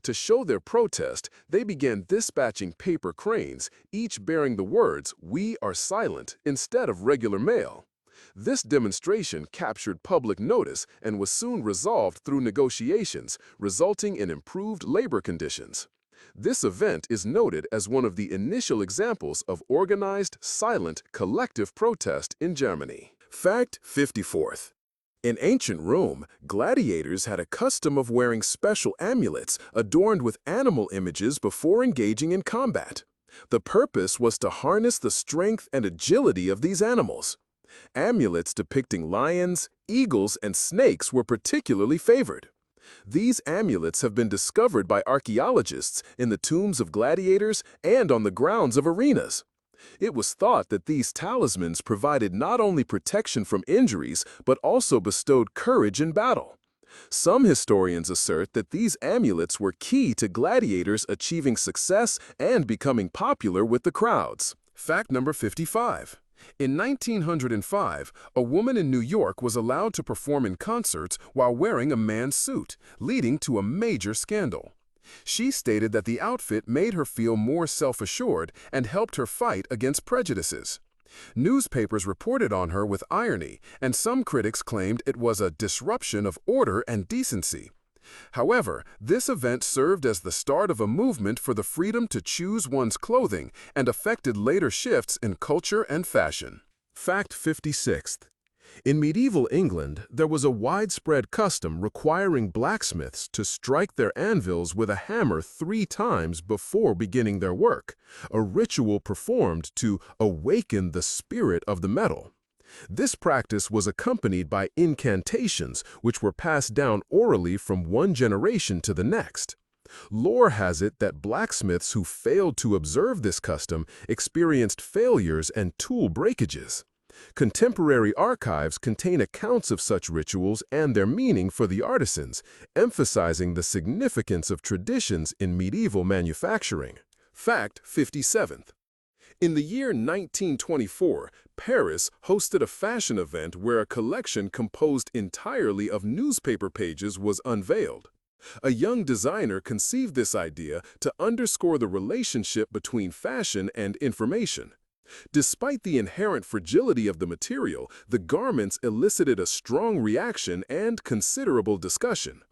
To show their protest, they began dispatching paper cranes, each bearing the words, "We are silent," instead of regular mail. This demonstration captured public notice and was soon resolved through negotiations, resulting in improved labor conditions. This event is noted as one of the initial examples of organized, silent, collective protest in Germany. Fact 54th. In ancient Rome, gladiators had a custom of wearing special amulets adorned with animal images before engaging in combat. The purpose was to harness the strength and agility of these animals. Amulets depicting lions, eagles, and snakes were particularly favored. These amulets have been discovered by archaeologists in the tombs of gladiators and on the grounds of arenas. It was thought that these talismans provided not only protection from injuries, but also bestowed courage in battle. Some historians assert that these amulets were key to gladiators achieving success and becoming popular with the crowds. Fact number 55. In 1905, a woman in New York was allowed to perform in concerts while wearing a man's suit, leading to a major scandal. She stated that the outfit made her feel more self-assured and helped her fight against prejudices. Newspapers reported on her with irony, and some critics claimed it was a disruption of order and decency. However, this event served as the start of a movement for the freedom to choose one's clothing and affected later shifts in culture and fashion. Fact 56th. In medieval England, there was a widespread custom requiring blacksmiths to strike their anvils with a hammer 3 times before beginning their work, a ritual performed to awaken the spirit of the metal. This practice was accompanied by incantations, which were passed down orally from one generation to the next. Lore has it that blacksmiths who failed to observe this custom experienced failures and tool breakages. Contemporary archives contain accounts of such rituals and their meaning for the artisans, emphasizing the significance of traditions in medieval manufacturing. Fact 57th. In the year 1924, Paris hosted a fashion event where a collection composed entirely of newspaper pages was unveiled. A young designer conceived this idea to underscore the relationship between fashion and information. Despite the inherent fragility of the material, the garments elicited a strong reaction and considerable discussion.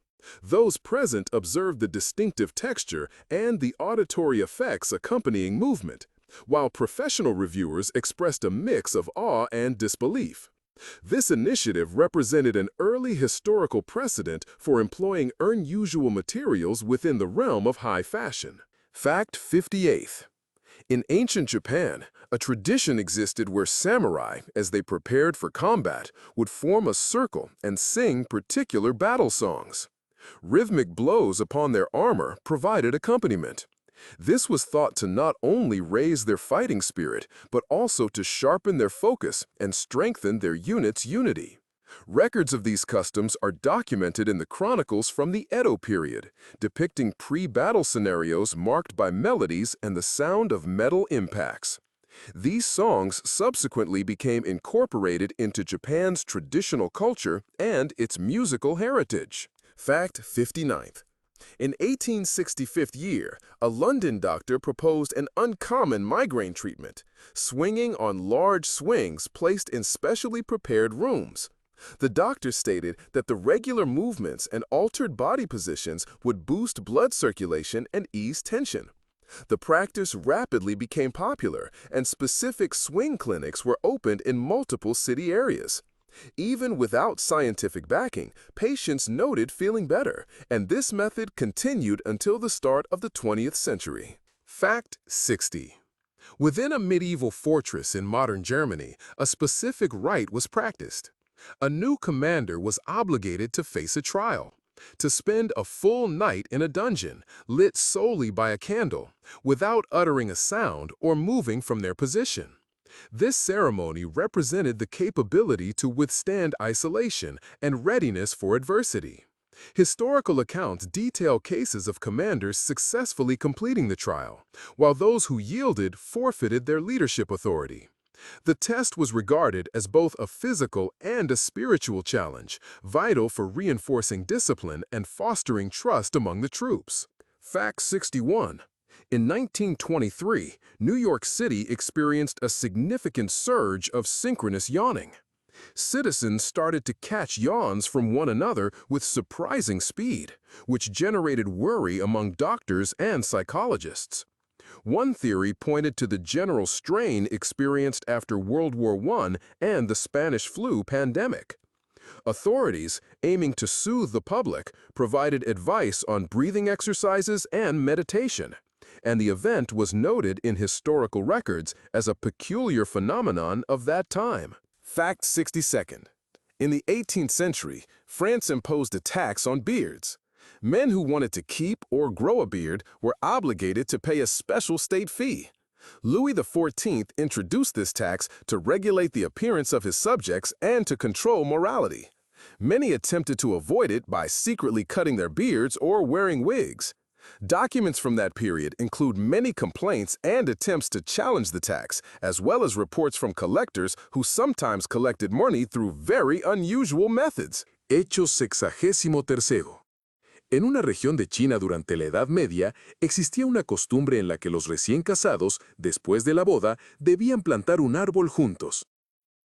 Those present observed the distinctive texture and the auditory effects accompanying movement, while professional reviewers expressed a mix of awe and disbelief. This initiative represented an early historical precedent for employing unusual materials within the realm of high fashion. Fact 58. In ancient Japan, a tradition existed where samurai, as they prepared for combat, would form a circle and sing particular battle songs. Rhythmic blows upon their armor provided accompaniment. This was thought to not only raise their fighting spirit, but also to sharpen their focus and strengthen their unit's unity. Records of these customs are documented in the chronicles from the Edo period, depicting pre-battle scenarios marked by melodies and the sound of metal impacts. These songs subsequently became incorporated into Japan's traditional culture and its musical heritage. Fact 59th. In 1865 year, a London doctor proposed an uncommon migraine treatment, swinging on large swings placed in specially prepared rooms. The doctor stated that the regular movements and altered body positions would boost blood circulation and ease tension. The practice rapidly became popular, and specific swing clinics were opened in multiple city areas. Even without scientific backing, patients noted feeling better, and this method continued until the start of the 20th century. Fact 60. Within a medieval fortress in modern Germany, a specific rite was practiced. A new commander was obligated to face a trial, to spend a full night in a dungeon, lit solely by a candle, without uttering a sound or moving from their position. This ceremony represented the capability to withstand isolation and readiness for adversity. Historical accounts detail cases of commanders successfully completing the trial, while those who yielded forfeited their leadership authority. The test was regarded as both a physical and a spiritual challenge, vital for reinforcing discipline and fostering trust among the troops. Fact 61. In 1923, New York City experienced a significant surge of synchronous yawning. Citizens started to catch yawns from one another with surprising speed, which generated worry among doctors and psychologists. One theory pointed to the general strain experienced after World War I and the Spanish flu pandemic. Authorities, aiming to soothe the public, provided advice on breathing exercises and meditation, and the event was noted in historical records as a peculiar phenomenon of that time. Fact 62nd. In the 18th century, France imposed a tax on beards. Men who wanted to keep or grow a beard were obligated to pay a special state fee. Louis XIV introduced this tax to regulate the appearance of his subjects and to control morality. Many attempted to avoid it by secretly cutting their beards or wearing wigs. Documents from that period include many complaints and attempts to challenge the tax, as well as reports from collectors who sometimes collected money through very unusual methods. Hechos 63. En una región de China durante la Edad Media, existía una costumbre en la que los recién casados, después de la boda, debían plantar un árbol juntos.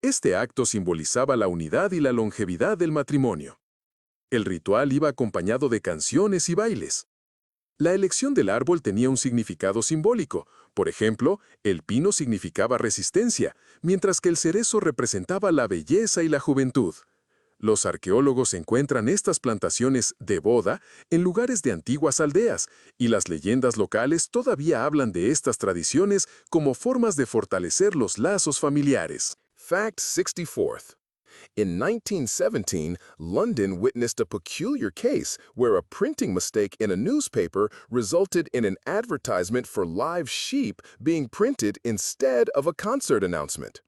Este acto simbolizaba la unidad y la longevidad del matrimonio. El ritual iba acompañado de canciones y bailes. La elección del árbol tenía un significado simbólico. Por ejemplo, el pino significaba resistencia, mientras que el cerezo representaba la belleza y la juventud. Los arqueólogos encuentran estas plantaciones de boda en lugares de antiguas aldeas, y las leyendas locales todavía hablan de estas tradiciones como formas de fortalecer los lazos familiares. Fact 64. In 1917, London witnessed a peculiar case where a printing mistake in a newspaper resulted in an advertisement for live sheep being printed instead of a concert announcement.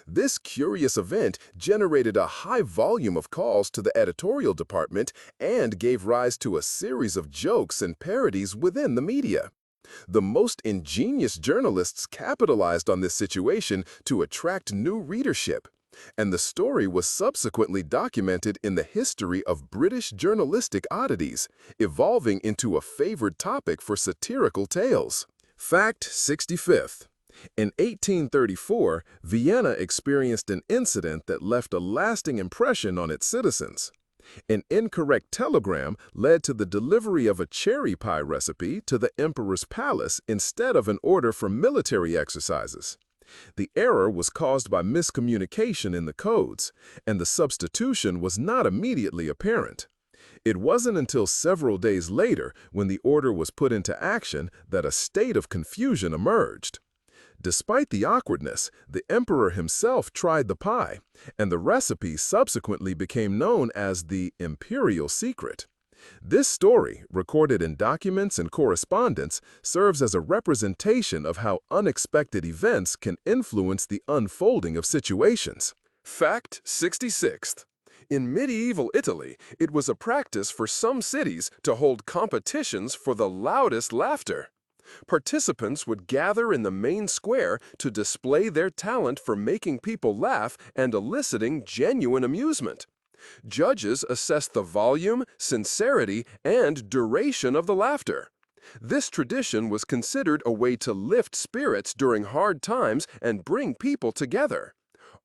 This curious event generated a high volume of calls to the editorial department and gave rise to a series of jokes and parodies within the media. The most ingenious journalists capitalized on this situation to attract new readership, and the story was subsequently documented in the history of British journalistic oddities, evolving into a favored topic for satirical tales. Fact 65. In 1834, Vienna experienced an incident that left a lasting impression on its citizens. An incorrect telegram led to the delivery of a cherry pie recipe to the emperor's palace instead of an order for military exercises. The error was caused by miscommunication in the codes, and the substitution was not immediately apparent. It wasn't until several days later, when the order was put into action, that a state of confusion emerged. Despite the awkwardness, the emperor himself tried the pie, and the recipe subsequently became known as the imperial secret. This story, recorded in documents and correspondence, serves as a representation of how unexpected events can influence the unfolding of situations. Fact 66. In medieval Italy, it was a practice for some cities to hold competitions for the loudest laughter. Participants would gather in the main square to display their talent for making people laugh and eliciting genuine amusement. Judges assessed the volume, sincerity, and duration of the laughter. This tradition was considered a way to lift spirits during hard times and bring people together.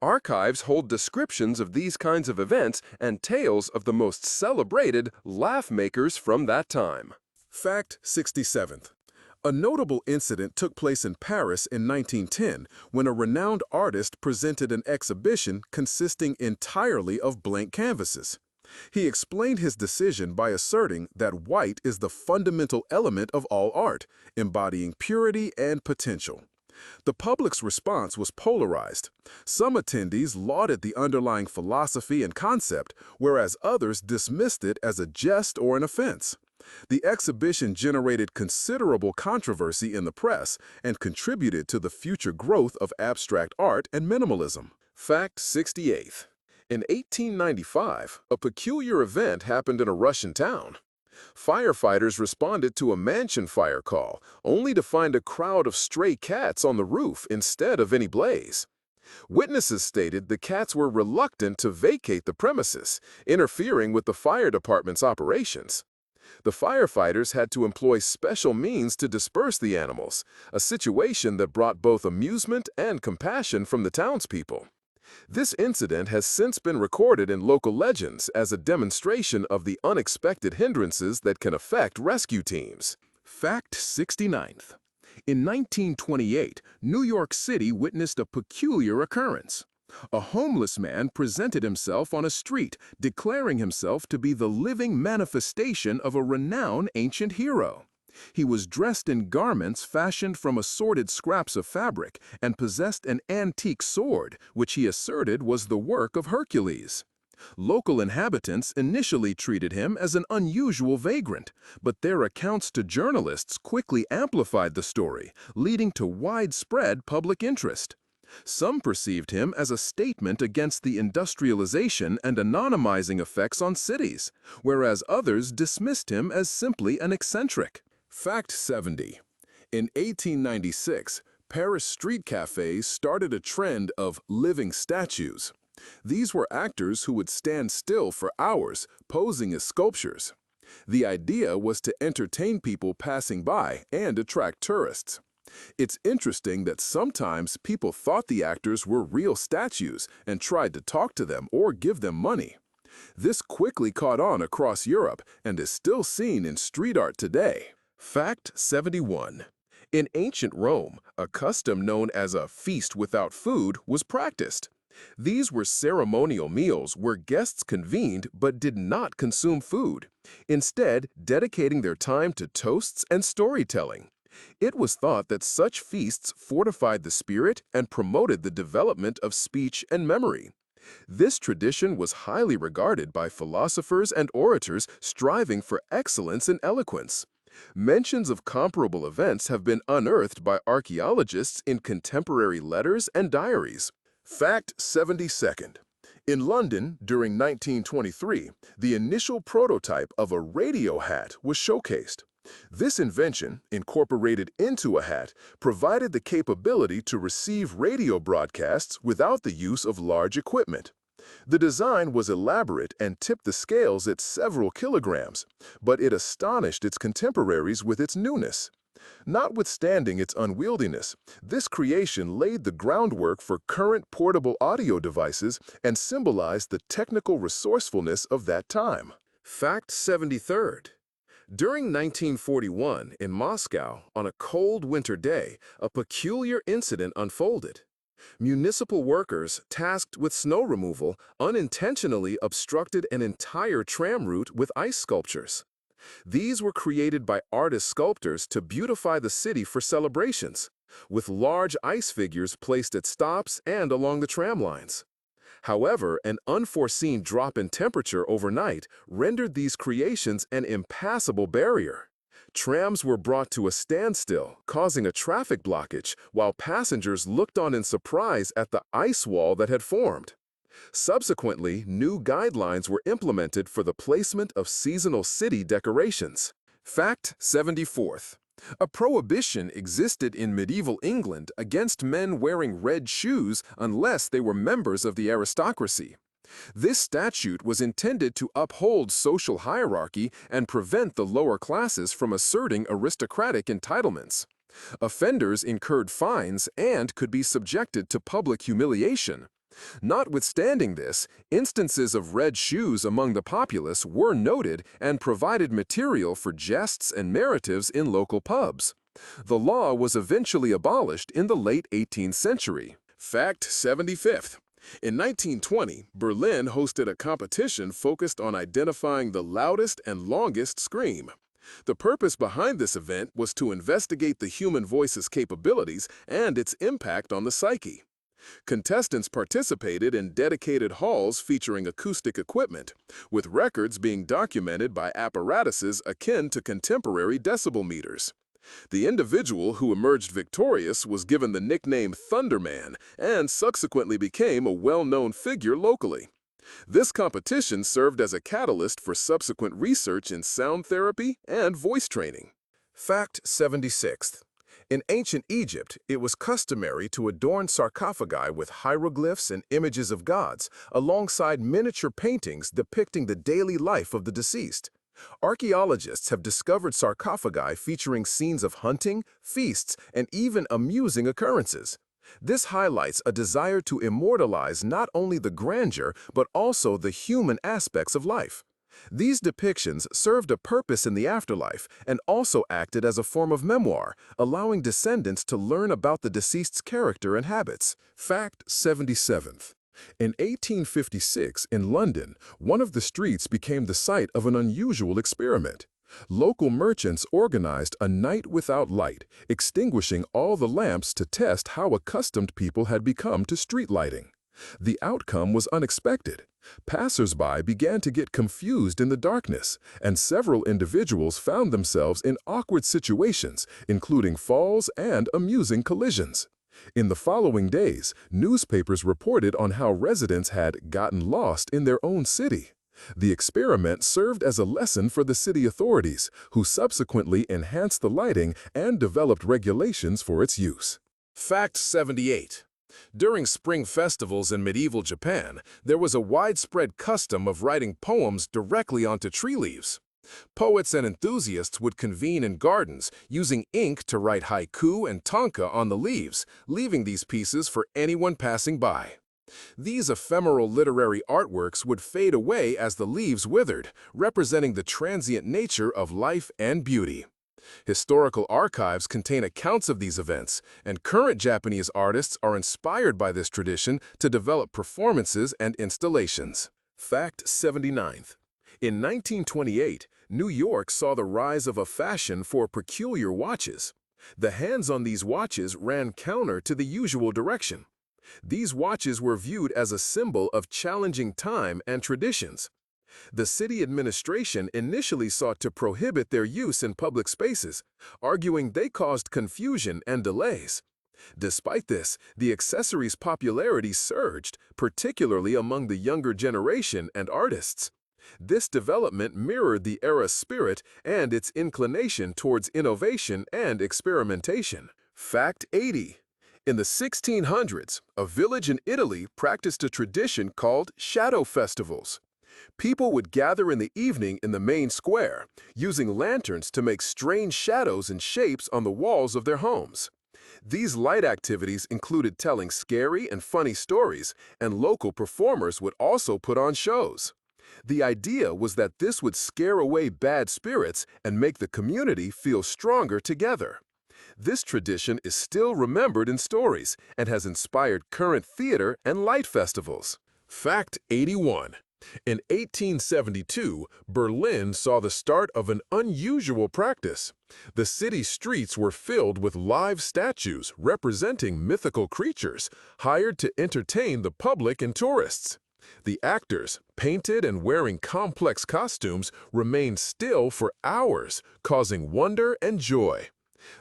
Archives hold descriptions of these kinds of events and tales of the most celebrated laugh makers from that time. Fact 67. A notable incident took place in Paris in 1910 when a renowned artist presented an exhibition consisting entirely of blank canvases. He explained his decision by asserting that white is the fundamental element of all art, embodying purity and potential. The public's response was polarized. Some attendees lauded the underlying philosophy and concept, whereas others dismissed it as a jest or an offense. The exhibition generated considerable controversy in the press and contributed to the future growth of abstract art and minimalism. Fact 68. In 1895, a peculiar event happened in a Russian town. Firefighters responded to a mansion fire call, only to find a crowd of stray cats on the roof instead of any blaze. Witnesses stated the cats were reluctant to vacate the premises, interfering with the fire department's operations. The firefighters had to employ special means to disperse the animals, a situation that brought both amusement and compassion from the townspeople. This incident has since been recorded in local legends as a demonstration of the unexpected hindrances that can affect rescue teams. Fact 69th. In 1928, New York City witnessed a peculiar occurrence. A homeless man presented himself on a street, declaring himself to be the living manifestation of a renowned ancient hero. He was dressed in garments fashioned from assorted scraps of fabric and possessed an antique sword, which he asserted was the work of Hercules. Local inhabitants initially treated him as an unusual vagrant, but their accounts to journalists quickly amplified the story, leading to widespread public interest. Some perceived him as a statement against the industrialization and anonymizing effects on cities, whereas others dismissed him as simply an eccentric. Fact 70. In 1896, Paris street cafes started a trend of living statues. These were actors who would stand still for hours, posing as sculptures. The idea was to entertain people passing by and attract tourists. It's interesting that sometimes people thought the actors were real statues and tried to talk to them or give them money. This quickly caught on across Europe and is still seen in street art today. Fact 71. In ancient Rome, a custom known as a feast without food was practiced. These were ceremonial meals where guests convened but did not consume food, instead dedicating their time to toasts and storytelling. It was thought that such feasts fortified the spirit and promoted the development of speech and memory. This tradition was highly regarded by philosophers and orators striving for excellence in eloquence. Mentions of comparable events have been unearthed by archaeologists in contemporary letters and diaries. Fact 72nd. In London, during 1923, the initial prototype of a radio hat was showcased. This invention, incorporated into a hat, provided the capability to receive radio broadcasts without the use of large equipment. The design was elaborate and tipped the scales at several kilograms, but it astonished its contemporaries with its newness. Notwithstanding its unwieldiness, this creation laid the groundwork for current portable audio devices and symbolized the technical resourcefulness of that time. Fact 73rd. During 1941, in Moscow, on a cold winter day, a peculiar incident unfolded. Municipal workers tasked with snow removal unintentionally obstructed an entire tram route with ice sculptures. These were created by artist sculptors to beautify the city for celebrations, with large ice figures placed at stops and along the tram lines. However, an unforeseen drop in temperature overnight rendered these creations an impassable barrier. Trams were brought to a standstill, causing a traffic blockage, while passengers looked on in surprise at the ice wall that had formed. Subsequently, new guidelines were implemented for the placement of seasonal city decorations. Fact 74th. A prohibition existed in medieval England against men wearing red shoes unless they were members of the aristocracy. This statute was intended to uphold social hierarchy and prevent the lower classes from asserting aristocratic entitlements. Offenders incurred fines and could be subjected to public humiliation. Notwithstanding this, instances of red shoes among the populace were noted and provided material for jests and narratives in local pubs. The law was eventually abolished in the late 18th century. Fact 75th. In 1920, Berlin hosted a competition focused on identifying the loudest and longest scream. The purpose behind this event was to investigate the human voice's capabilities and its impact on the psyche. Contestants participated in dedicated halls featuring acoustic equipment, with records being documented by apparatuses akin to contemporary decibel meters. The individual who emerged victorious was given the nickname Thunderman and subsequently became a well-known figure locally. This competition served as a catalyst for subsequent research in sound therapy and voice training. Fact 76th. In ancient Egypt, it was customary to adorn sarcophagi with hieroglyphs and images of gods, alongside miniature paintings depicting the daily life of the deceased. Archaeologists have discovered sarcophagi featuring scenes of hunting, feasts, and even amusing occurrences. This highlights a desire to immortalize not only the grandeur, but also the human aspects of life. These depictions served a purpose in the afterlife and also acted as a form of memoir, allowing descendants to learn about the deceased's character and habits. Fact 77th. In 1856, in London, one of the streets became the site of an unusual experiment. Local merchants organized a night without light, extinguishing all the lamps to test how accustomed people had become to street lighting. The outcome was unexpected. Passers-by began to get confused in the darkness, and several individuals found themselves in awkward situations, including falls and amusing collisions. In the following days, newspapers reported on how residents had gotten lost in their own city. The experiment served as a lesson for the city authorities, who subsequently enhanced the lighting and developed regulations for its use. Fact 78. During spring festivals in medieval Japan, there was a widespread custom of writing poems directly onto tree leaves. Poets and enthusiasts would convene in gardens, using ink to write haiku and tanka on the leaves, leaving these pieces for anyone passing by. These ephemeral literary artworks would fade away as the leaves withered, representing the transient nature of life and beauty. Historical archives contain accounts of these events, and current Japanese artists are inspired by this tradition to develop performances and installations. Fact 79th. In 1928, New York saw the rise of a fashion for peculiar watches. The hands on these watches ran counter to the usual direction. These watches were viewed as a symbol of challenging time and traditions. The city administration initially sought to prohibit their use in public spaces, arguing they caused confusion and delays. Despite this, the accessory's popularity surged, particularly among the younger generation and artists. This development mirrored the era's spirit and its inclination towards innovation and experimentation. Fact 80. In the 1600s, a village in Italy practiced a tradition called shadow festivals. People would gather in the evening in the main square, using lanterns to make strange shadows and shapes on the walls of their homes. These light activities included telling scary and funny stories, and local performers would also put on shows. The idea was that this would scare away bad spirits and make the community feel stronger together. This tradition is still remembered in stories and has inspired current theater and light festivals. Fact 81. In 1872, Berlin saw the start of an unusual practice. The city's streets were filled with live statues representing mythical creatures, hired to entertain the public and tourists. The actors, painted and wearing complex costumes, remained still for hours, causing wonder and joy.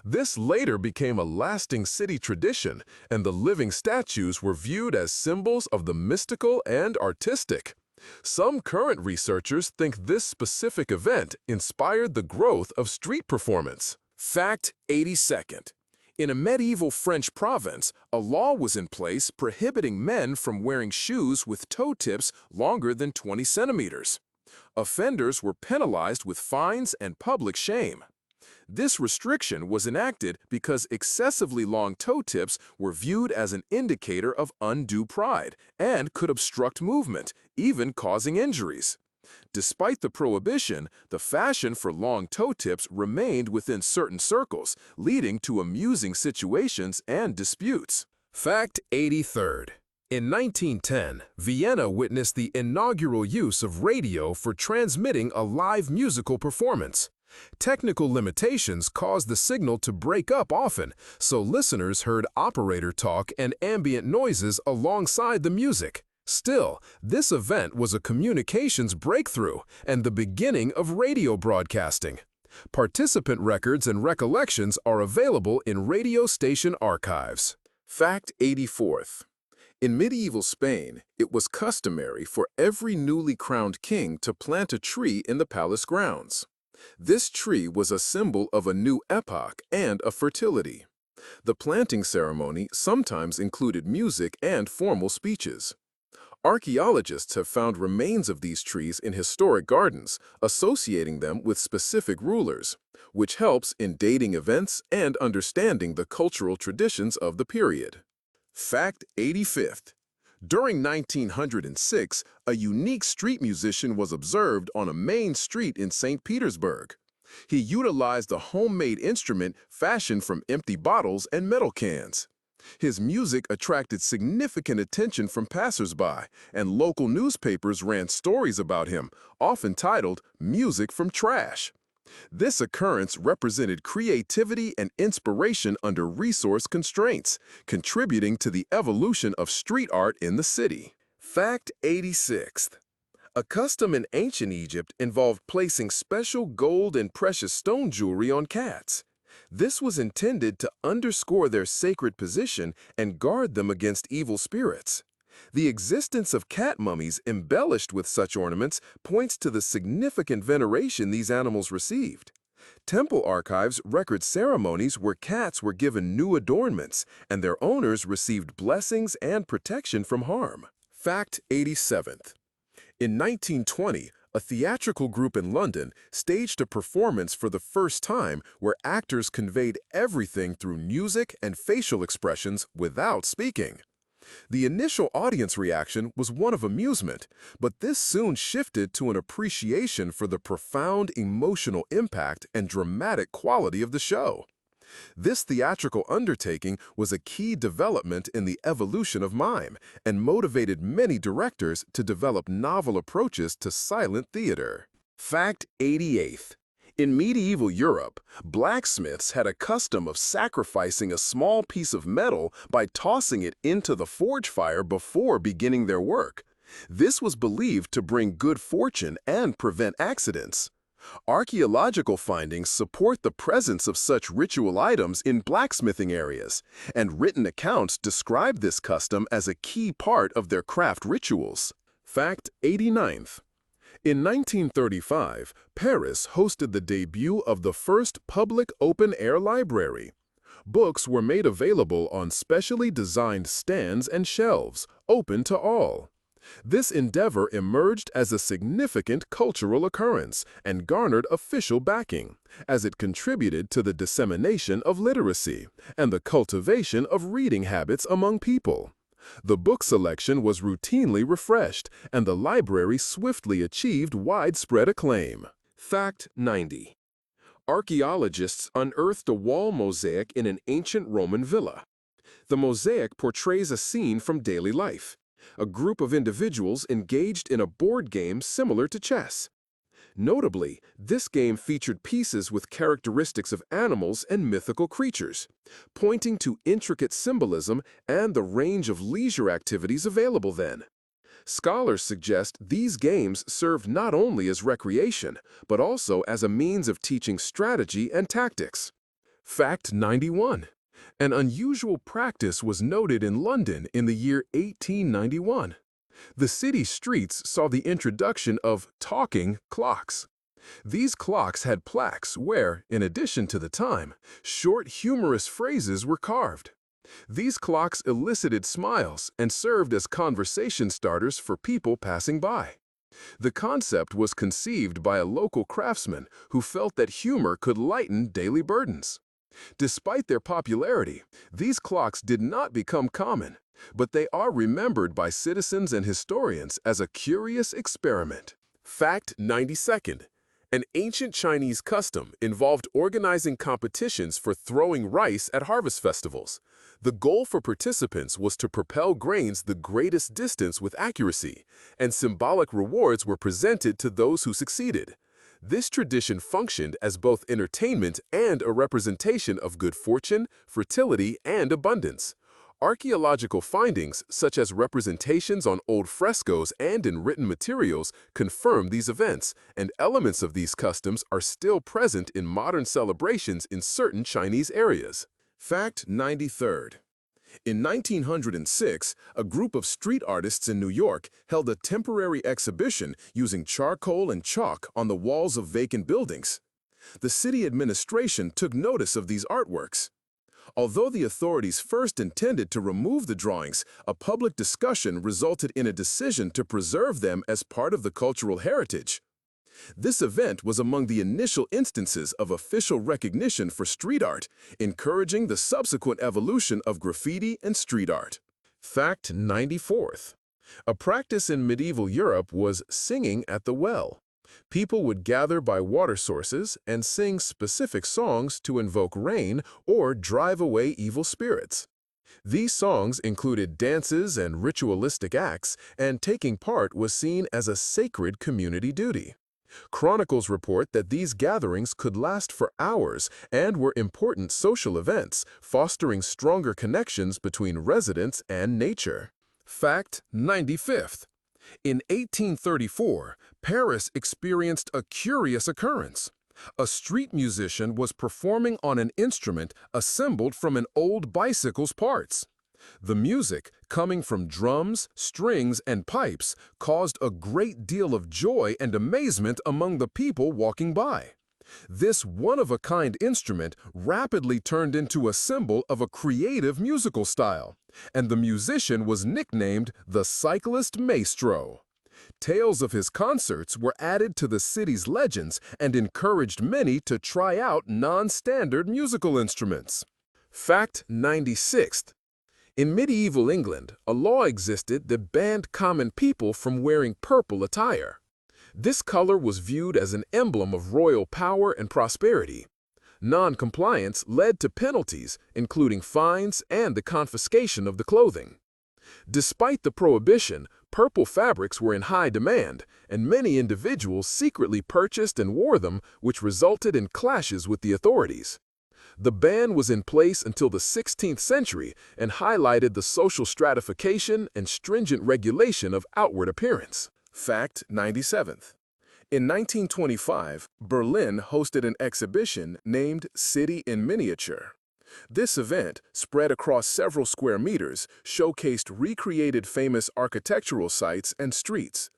This later became a lasting city tradition, and the living statues were viewed as symbols of the mystical and artistic. Some current researchers think this specific event inspired the growth of street performance. Fact 82nd. In a medieval French province, a law was in place prohibiting men from wearing shoes with toe tips longer than 20 centimeters. Offenders were penalized with fines and public shame. This restriction was enacted because excessively long toe tips were viewed as an indicator of undue pride and could obstruct movement, even causing injuries. Despite the prohibition, the fashion for long toe tips remained within certain circles, leading to amusing situations and disputes. Fact 83rd. In 1910, Vienna witnessed the inaugural use of radio for transmitting a live musical performance. Technical limitations caused the signal to break up often, so listeners heard operator talk and ambient noises alongside the music. Still, this event was a communications breakthrough and the beginning of radio broadcasting. Participant records and recollections are available in radio station archives. Fact 84th. In medieval Spain, it was customary for every newly crowned king to plant a tree in the palace grounds. This tree was a symbol of a new epoch and of fertility. The planting ceremony sometimes included music and formal speeches. Archaeologists have found remains of these trees in historic gardens, associating them with specific rulers, which helps in dating events and understanding the cultural traditions of the period. Fact 85th. During 1906, a unique street musician was observed on a main street in St. Petersburg. He utilized a homemade instrument fashioned from empty bottles and metal cans. His music attracted significant attention from passers-by, and local newspapers ran stories about him, often titled "Music from Trash." This occurrence represented creativity and inspiration under resource constraints, contributing to the evolution of street art in the city. Fact 86th. A custom in ancient Egypt involved placing special gold and precious stone jewelry on cats. This was intended to underscore their sacred position and guard them against evil spirits. The existence of cat mummies embellished with such ornaments points to the significant veneration these animals received. Temple archives record ceremonies where cats were given new adornments and their owners received blessings and protection from harm. Fact 87th. In 1920, a theatrical group in London staged a performance for the first time where actors conveyed everything through music and facial expressions without speaking. The initial audience reaction was one of amusement, but this soon shifted to an appreciation for the profound emotional impact and dramatic quality of the show. This theatrical undertaking was a key development in the evolution of mime and motivated many directors to develop novel approaches to silent theater. Fact 88. In medieval Europe, blacksmiths had a custom of sacrificing a small piece of metal by tossing it into the forge fire before beginning their work. This was believed to bring good fortune and prevent accidents. Archaeological findings support the presence of such ritual items in blacksmithing areas, and written accounts describe this custom as a key part of their craft rituals. Fact 89th. In 1935, Paris hosted the debut of the first public open-air library. Books were made available on specially designed stands and shelves, open to all. This endeavor emerged as a significant cultural occurrence and garnered official backing, as it contributed to the dissemination of literacy and the cultivation of reading habits among people. The book selection was routinely refreshed, and the library swiftly achieved widespread acclaim. Fact 90. Archaeologists unearthed a wall mosaic in an ancient Roman villa. The mosaic portrays a scene from daily life, a group of individuals engaged in a board game similar to chess. Notably, this game featured pieces with characteristics of animals and mythical creatures, pointing to intricate symbolism and the range of leisure activities available then. Scholars suggest these games served not only as recreation, but also as a means of teaching strategy and tactics. Fact 91. An unusual practice was noted in London in the year 1891. The city streets saw the introduction of talking clocks. These clocks had plaques where, in addition to the time, short humorous phrases were carved. These clocks elicited smiles and served as conversation starters for people passing by. The concept was conceived by a local craftsman who felt that humor could lighten daily burdens. Despite their popularity, these clocks did not become common, but they are remembered by citizens and historians as a curious experiment. Fact 92nd. An ancient Chinese custom involved organizing competitions for throwing rice at harvest festivals. The goal for participants was to propel grains the greatest distance with accuracy, and symbolic rewards were presented to those who succeeded. This tradition functioned as both entertainment and a representation of good fortune, fertility, and abundance. Archaeological findings, such as representations on old frescoes and in written materials, confirm these events, and elements of these customs are still present in modern celebrations in certain Chinese areas. Fact 93rd. In 1906, a group of street artists in New York held a temporary exhibition using charcoal and chalk on the walls of vacant buildings. The city administration took notice of these artworks. Although the authorities first intended to remove the drawings, a public discussion resulted in a decision to preserve them as part of the cultural heritage. This event was among the initial instances of official recognition for street art, encouraging the subsequent evolution of graffiti and street art. Fact 94th. A practice in medieval Europe was singing at the well. People would gather by water sources and sing specific songs to invoke rain or drive away evil spirits. These songs included dances and ritualistic acts, and taking part was seen as a sacred community duty. Chronicles report that these gatherings could last for hours and were important social events, fostering stronger connections between residents and nature. Fact 95th. In 1834, Paris experienced a curious occurrence. A street musician was performing on an instrument assembled from an old bicycle's parts. The music, coming from drums, strings, and pipes, caused a great deal of joy and amazement among the people walking by. This one-of-a-kind instrument rapidly turned into a symbol of a creative musical style, and the musician was nicknamed the Cyclist Maestro. Tales of his concerts were added to the city's legends and encouraged many to try out non-standard musical instruments. Fact 96th. In medieval England, a law existed that banned common people from wearing purple attire. This color was viewed as an emblem of royal power and prosperity. Non-compliance led to penalties, including fines and the confiscation of the clothing. Despite the prohibition, purple fabrics were in high demand, and many individuals secretly purchased and wore them, which resulted in clashes with the authorities. The ban was in place until the 16th century and highlighted the social stratification and stringent regulation of outward appearance. Fact 97th. In 1925, Berlin hosted an exhibition named City in Miniature. This event, spread across several square meters, showcased recreated famous architectural sites and streets.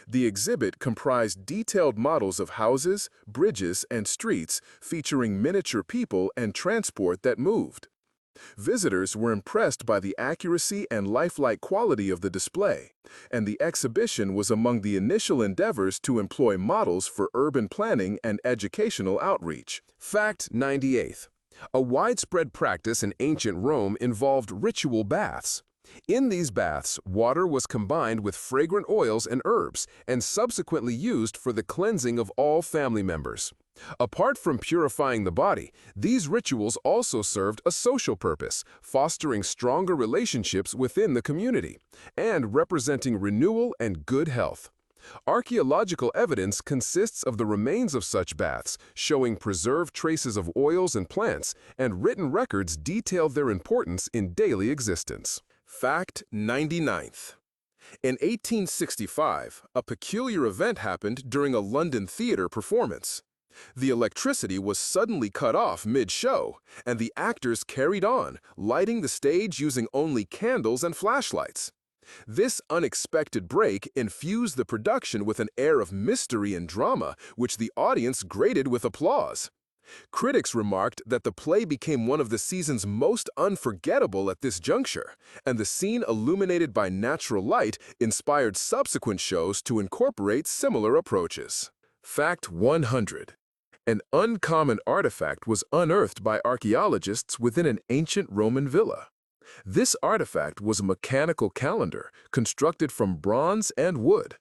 The exhibit comprised detailed models of houses, bridges, and streets featuring miniature people and transport that moved. Visitors were impressed by the accuracy and lifelike quality of the display, and the exhibition was among the initial endeavors to employ models for urban planning and educational outreach. Fact 98. A widespread practice in ancient Rome involved ritual baths. In these baths, water was combined with fragrant oils and herbs and subsequently used for the cleansing of all family members. Apart from purifying the body, these rituals also served a social purpose, fostering stronger relationships within the community and representing renewal and good health. Archaeological evidence consists of the remains of such baths, showing preserved traces of oils and plants, and written records detail their importance in daily existence. Fact 99th. In 1865, a peculiar event happened during a London theater performance. The electricity was suddenly cut off mid-show, and the actors carried on, lighting the stage using only candles and flashlights. This unexpected break infused the production with an air of mystery and drama, which the audience greeted with applause. Critics remarked that the play became one of the season's most unforgettable at this juncture, and the scene illuminated by natural light inspired subsequent shows to incorporate similar approaches. Fact 100. An uncommon artifact was unearthed by archaeologists within an ancient Roman villa. This artifact was a mechanical calendar constructed from bronze and wood.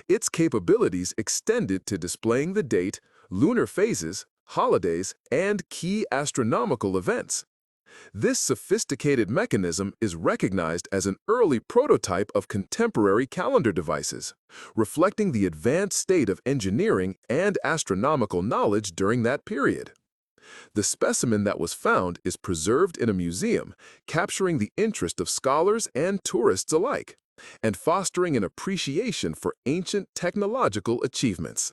Its capabilities extended to displaying the date, lunar phases, holidays, and key astronomical events. This sophisticated mechanism is recognized as an early prototype of contemporary calendar devices, reflecting the advanced state of engineering and astronomical knowledge during that period. The specimen that was found is preserved in a museum, capturing the interest of scholars and tourists alike, and fostering an appreciation for ancient technological achievements.